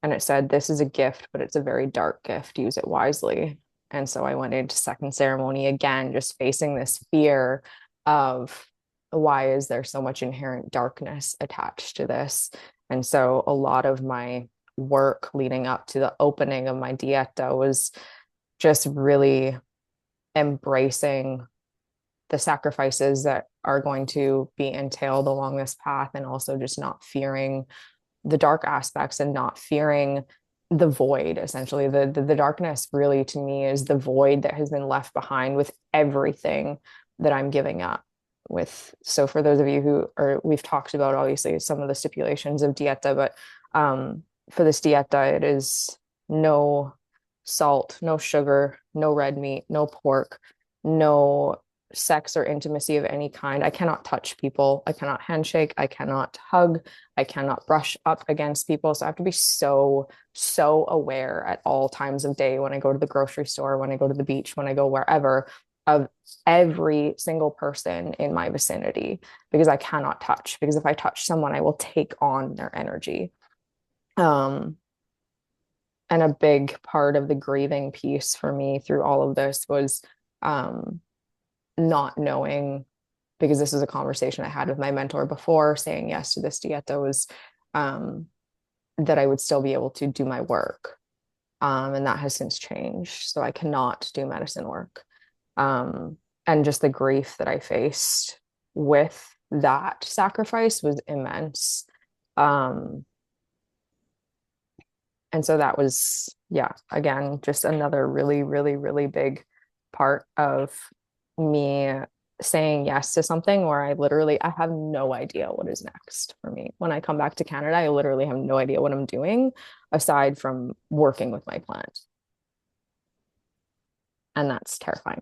and it said, "This is a gift, but it's a very dark gift. Use it wisely." And so I went into second ceremony again, just facing this fear of why is there so much inherent darkness attached to this? And so a lot of my work leading up to the opening of my dieta was just really embracing the sacrifices that are going to be entailed along this path, and also just not fearing the dark aspects and not fearing the void. Essentially, the darkness really to me is the void that has been left behind with everything that I'm giving up with. So for those of you who are, we've talked about obviously some of the stipulations of dieta, but for this dieta, it is no salt, no sugar, no red meat, no pork, no sex or intimacy of any kind. I cannot touch people. I cannot handshake. I cannot hug. I cannot brush up against people. So I have to be so aware at all times of day, when I go to the grocery store, when I go to the beach, when I go wherever, of every single person in my vicinity, because I cannot touch, because if I touch someone, I will take on their energy. And a big part of the grieving piece for me through all of this was not knowing, because this is a conversation I had with my mentor before saying yes to this dieta, was that I would still be able to do my work. And that has since changed. So I cannot do medicine work. And just the grief that I faced with that sacrifice was immense. And so that was, yeah, again, just another really, really, really big part of me saying yes to something where I have no idea what is next for me. When I come back to Canada, I literally have no idea what I'm doing aside from working with my plant. And that's terrifying.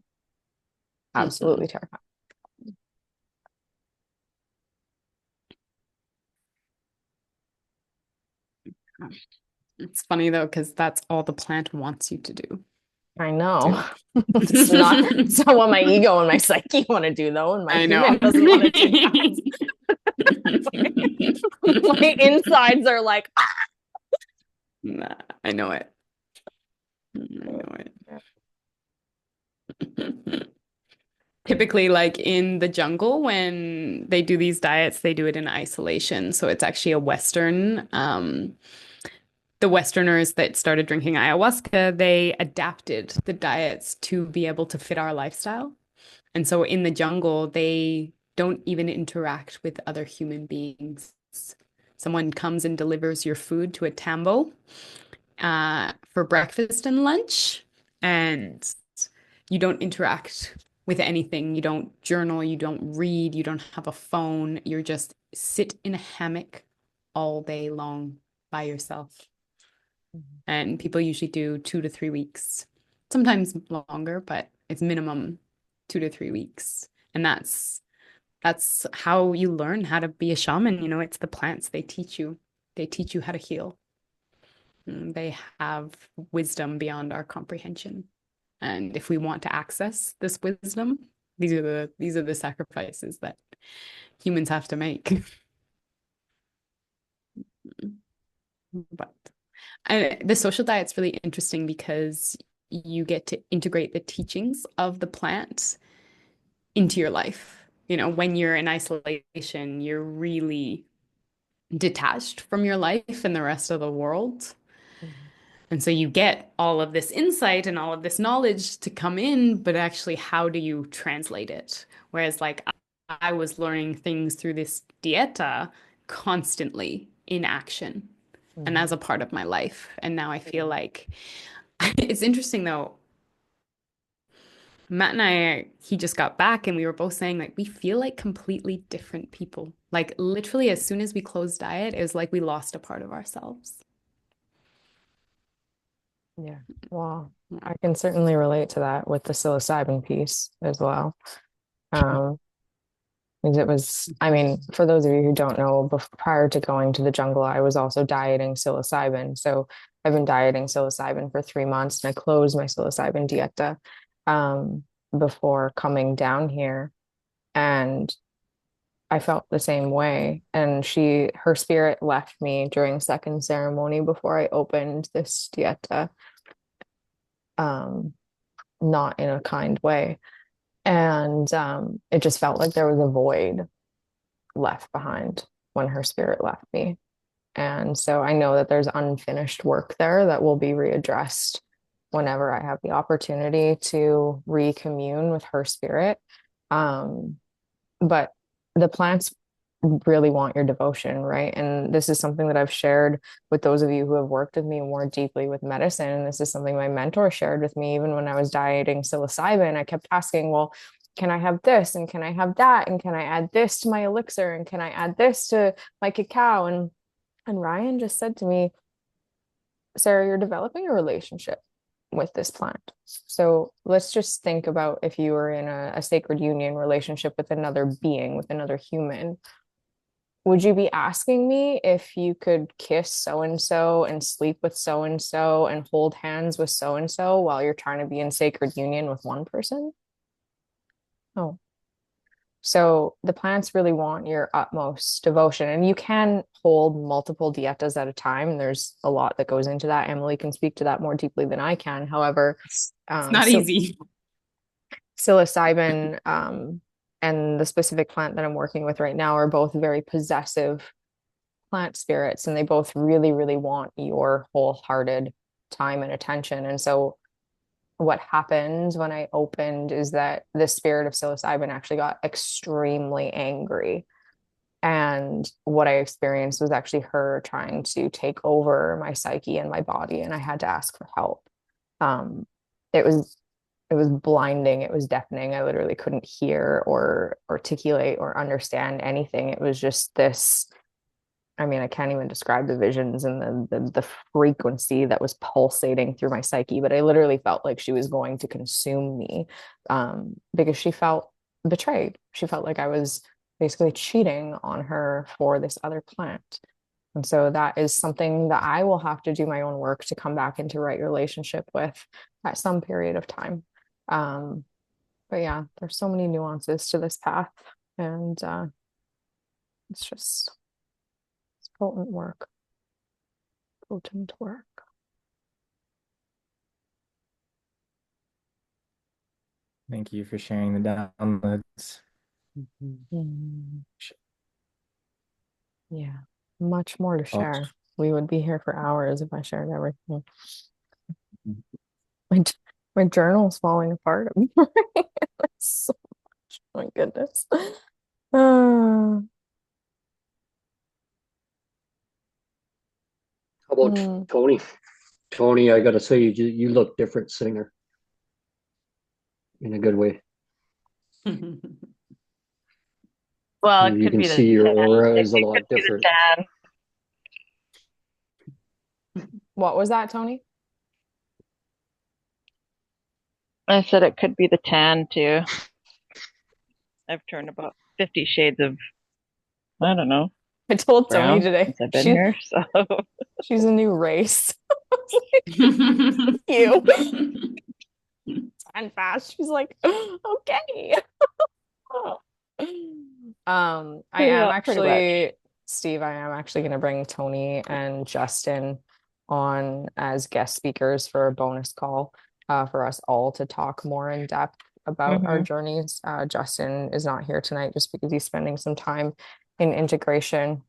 Absolutely terrifying. It's funny though, because that's all the plant wants you to do. I know. It's not what my ego and my psyche want to do though, and my human doesn't want to do that. My insides are like, ah! Nah, I know it. I know it. Typically, like in the jungle, when they do these diets, they do it in isolation. So it's actually a Western. The Westerners that started drinking ayahuasca, they adapted the diets to be able to fit our lifestyle. And so in the jungle, they don't even interact with other human beings. Someone comes and delivers your food to a tambo for breakfast and lunch, and you don't interact with anything. You don't journal, you don't read, you don't have a phone. You're just sit in a hammock all day long by yourself. And people usually do 2 to 3 weeks, sometimes longer, but it's minimum 2 to 3 weeks. And that's how you learn how to be a shaman. You know, it's the plants. They teach you how to heal. They have wisdom beyond our comprehension. And if we want to access this wisdom, these are the sacrifices that humans have to make. But the social diet's really interesting because you get to integrate the teachings of the plant into your life. You know, when you're in isolation, you're really detached from your life and the rest of the world. And so you get all of this insight and all of this knowledge to come in, but actually, how do you translate it? Whereas, like, I was learning things through this dieta constantly in action and as a part of my life. And now I feel like it's interesting though. Matt and I, he just got back and we were both saying like we feel like completely different people. Like literally as soon as we closed diet, it was like we lost a part of ourselves. Yeah. Well, I can certainly relate to that with the psilocybin piece as well. Um, because it was, I mean, for those of you who don't know, prior to going to the jungle, I was also dieting psilocybin. So I've been dieting psilocybin for 3 months, and I closed my psilocybin dieta before coming down here. And I felt the same way. And her spirit left me during second ceremony before I opened this dieta, um, not in a kind way. And it just felt like there was a void left behind when her spirit left me. And so I know that there's unfinished work there that will be readdressed whenever I have the opportunity to recommune with her spirit. But the plants really want your devotion, right? And this is something that I've shared with those of you who have worked with me more deeply with medicine. And this is something my mentor shared with me even when I was dieting psilocybin. I kept asking, well, can I have this? And can I have that? And can I add this to my elixir? And can I add this to my cacao? And Ryan just said to me, Sarah, you're developing a relationship with this plant. So let's just think about if you were in a sacred union relationship with another being, with another human. Would you be asking me if you could kiss so and so and sleep with so and so and hold hands with so and so while you're trying to be in sacred union with one person? No. So the plants really want your utmost devotion, and you can hold multiple dietas at a time. There's a lot that goes into that. Emily can speak to that more deeply than I can. However, It's not easy. psilocybin and the specific plant that I'm working with right now are both very possessive plant spirits, and they both really, really want your wholehearted time and attention. And so what happened when I opened is that the spirit of psilocybin actually got extremely angry. And what I experienced was actually her trying to take over my psyche and my body, and I had to ask for help. Um, it was it was blinding, it was deafening. I literally couldn't hear or articulate or understand anything. It was just this, I mean, I can't even describe the visions and the frequency that was pulsating through my psyche, but I literally felt like she was going to consume me, because she felt betrayed. She felt like I was basically cheating on her for this other plant. And so that is something that I will have to do my own work to come back into right relationship with at some period of time. Um, but yeah, there's so many nuances to this path, and it's just it's potent work. Potent work. Thank you for sharing the downloads. Mm. Yeah, much more to Oh, share. We would be here for hours if I shared everything. My, my journal's falling apart. So much. My goodness. Uh, How about mm. Tony? Tony, I gotta say, you look different, singer, in a good way. Well, it You could can be the see your tan. aura It is a could lot be the different. tan. What was that, Tony? I said it could be the tan too. I've turned about 50 shades of, I don't know, I told Tony brown today since I've been here. So she's a new race. You and fast. She's like, okay. I am pretty much. actually, Steve, I am actually going to bring Tony and Justin on as guest speakers for a bonus call for us all to talk more in depth about our journeys. Justin is not here tonight just because he's spending some time in integration.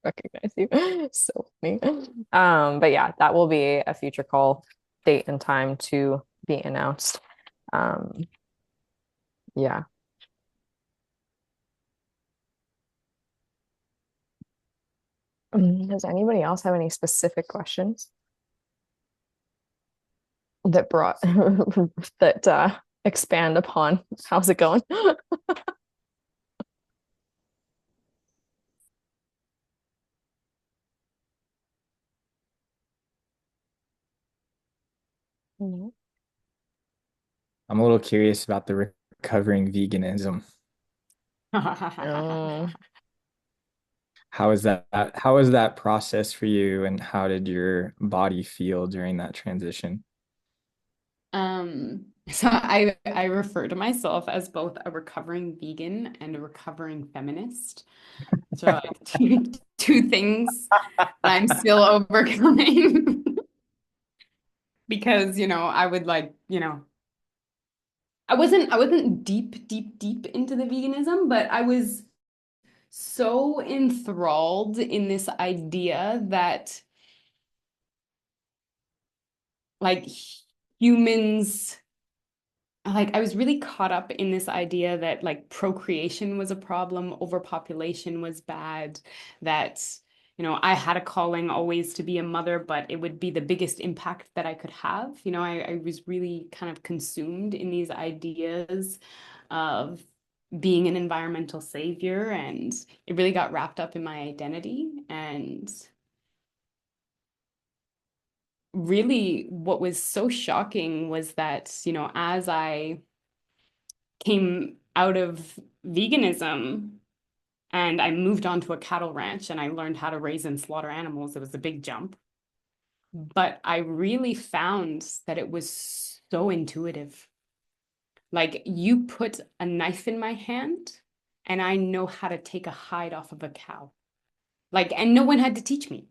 Recognize you. So funny. But yeah, that will be a future call, date and time to be announced. Yeah. Does anybody else have any specific questions? that brought that expand upon. How's it going? Mhm. I'm a little curious about the recovering veganism. Mm. How was that process for you, and how did your body feel during that transition? So I refer to myself as both a recovering vegan and a recovering feminist. So like two things that I'm still overcoming because, I would like, I wasn't deep into the veganism, but I was so enthralled in this idea that like humans like I was really caught up in this idea that like procreation was a problem, overpopulation was bad, that I had a calling always to be a mother, but it would be the biggest impact that I could have. I was really kind of consumed in these ideas of being an environmental savior, and it really got wrapped up in my identity. And really, what was so shocking was that, as I came out of veganism and I moved on to a cattle ranch and I learned how to raise and slaughter animals. It was a big jump. But I really found that it was so intuitive. Like you put a knife in my hand and I know how to take a hide off of a cow. Like, and no one had to teach me.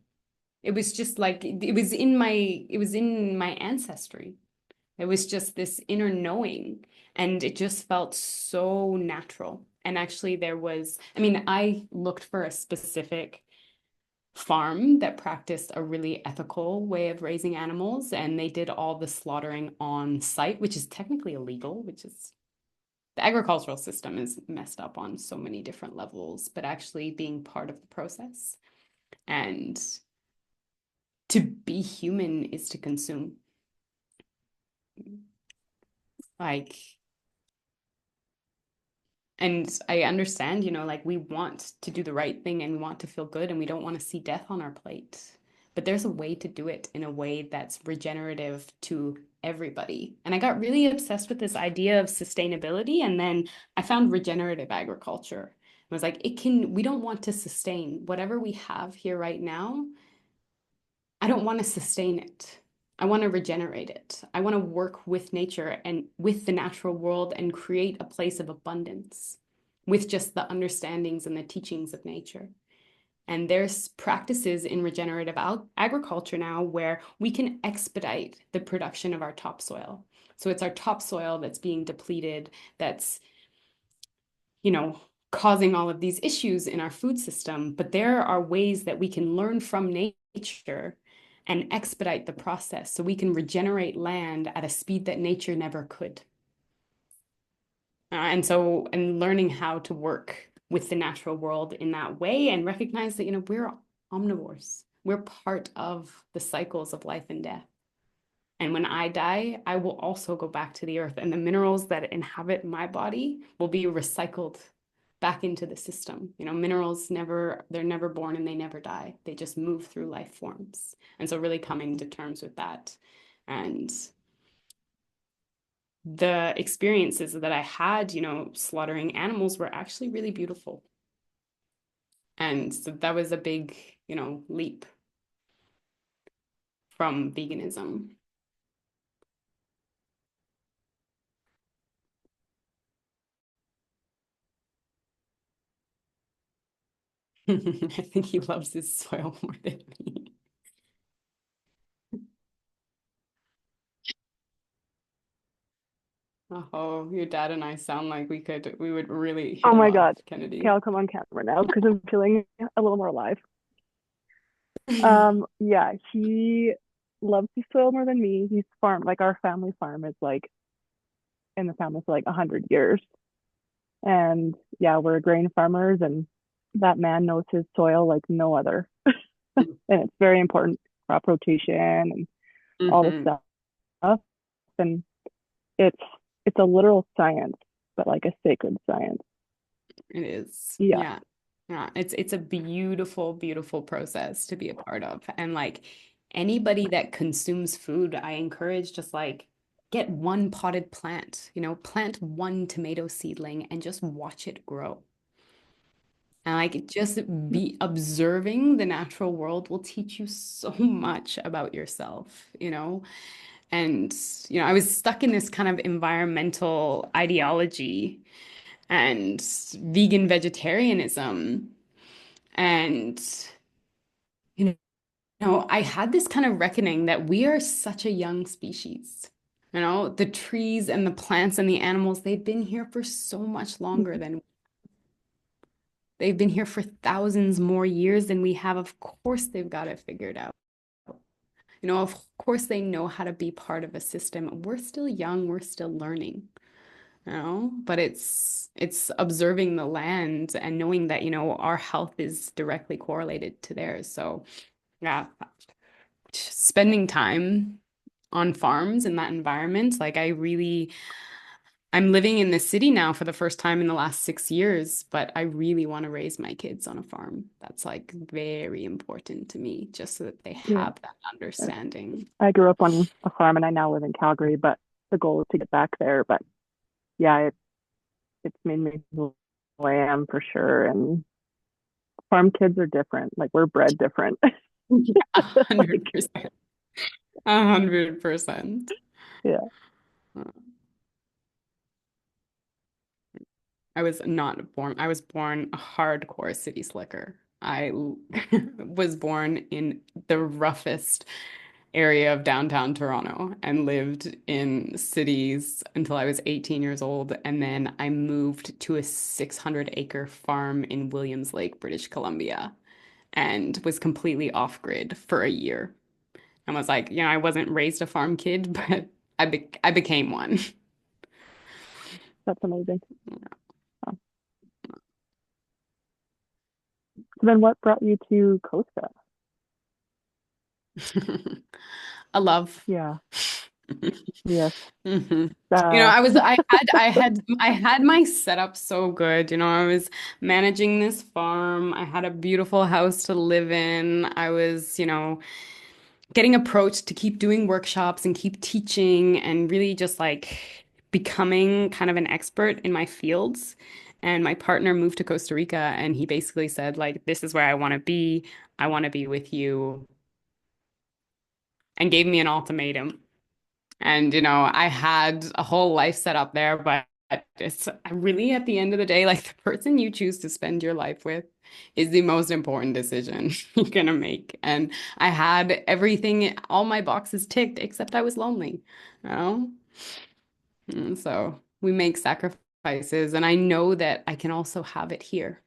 It was just like it was in my ancestry. It was just this inner knowing, and it just felt so natural. And actually, I looked for a specific farm that practiced a really ethical way of raising animals, and they did all the slaughtering on site, which is technically illegal, which is the agricultural system is messed up on so many different levels, but actually being part of the process. And to be human is to consume. Like, and I understand, like we want to do the right thing and we want to feel good and we don't want to see death on our plate. But there's a way to do it in a way that's regenerative to everybody. And I got really obsessed with this idea of sustainability. And then I found regenerative agriculture. I was like, we don't want to sustain whatever we have here right now. I don't want to sustain it. I want to regenerate it. I want to work with nature and with the natural world and create a place of abundance with just the understandings and the teachings of nature. And there's practices in regenerative agriculture now where we can expedite the production of our topsoil. So it's our topsoil that's being depleted, that's, causing all of these issues in our food system. But there are ways that we can learn from nature and expedite the process so we can regenerate land at a speed that nature never could. And learning how to work with the natural world in that way and recognize that, we're omnivores. We're part of the cycles of life and death. And when I die, I will also go back to the earth, and the minerals that inhabit my body will be recycled back into the system. Minerals they're never born and they never die. They just move through life forms. And so really coming to terms with that. And the experiences that I had, slaughtering animals were actually really beautiful. And so that was a big, leap from veganism. I think he loves his soil more than me. Oh, your dad and I sound like we would really hit Oh it my off, God. Kennedy. Okay, I'll come on camera now because I'm feeling a little more alive. Yeah, he loves his soil more than me. He's farm, like our family farm is like in the family for like 100 years. And yeah, we're grain farmers, and that man knows his soil like no other. And it's very important, crop rotation and all this Mhm. stuff. and it's it's a literal science, but like a sacred science. It is. Yeah. Yeah. Yeah. It's a beautiful, beautiful process to be a part of. And like anybody that consumes food, I encourage just like get one potted plant, plant one tomato seedling and just watch it grow. And like just be observing the natural world will teach you so much about yourself. And I was stuck in this kind of environmental ideology and vegan vegetarianism. And, you I had this kind of reckoning that we are such a young species. The trees and the plants and the animals, they've been here for so much longer than they've been here for thousands more years than we have. Of course, they've got it figured out. Of course, they know how to be part of a system. We're still young, we're still learning. But it's observing the land and knowing that our health is directly correlated to theirs. So yeah, spending time on farms in that environment, like I'm living in the city now for the first time in the last 6 years, but I really want to raise my kids on a farm. That's like very important to me, just so that they Yeah. have that understanding. I grew up on a farm and I now live in Calgary, but the goal is to get back there. But yeah, it's made me who I am for sure. And farm kids are different. Like we're bred different. Yeah, 100%. 100%. Yeah. I was born a hardcore city slicker. I was born in the roughest area of downtown Toronto and lived in cities until I was 18 years old. And then I moved to a 600-acre farm in Williams Lake, British Columbia, and was completely off grid for a year. And was like, I wasn't raised a farm kid, but I became one. That's amazing. Oh. So then what brought you to Costa? A love. Yeah. Yes. Mhm. I had my setup so good. I was managing this farm. I had a beautiful house to live in. I was, getting approached to keep doing workshops and keep teaching and really just like becoming kind of an expert in my fields. And my partner moved to Costa Rica and he basically said, like, this is where I want to be. I want to be with you. And gave me an ultimatum. And, I had a whole life set up there, but it's really at the end of the day, like the person you choose to spend your life with is the most important decision you're gonna make. And I had everything, all my boxes ticked, except I was lonely, you know? And so we make sacrifices, and I know that I can also have it here.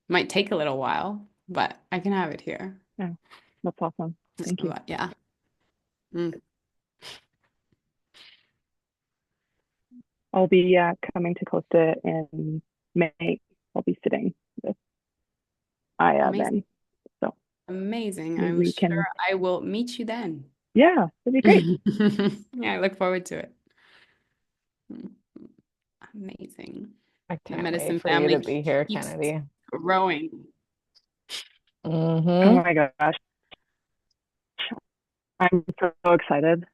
Might take a little while, but I can have it here. Yeah. That's awesome. Thank you. Yeah. Mm. I'll be coming to Costa in May. I'll be sitting with Aya Amazing. then. So Amazing. maybe I'm we can. sure I will meet you then. Yeah, that'd be great. Yeah, I look forward to it. Amazing. I The can't medicine wait for you family to be here, keeps Kennedy. growing. Oh my gosh. I'm so excited.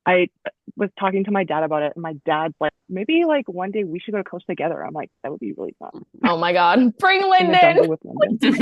I was talking to my dad about it, and my dad's like, maybe like one day we should go to Costa together. I'm like, that would be really fun. Oh my God. Bring In the jungle Lyndon. with Lyndon.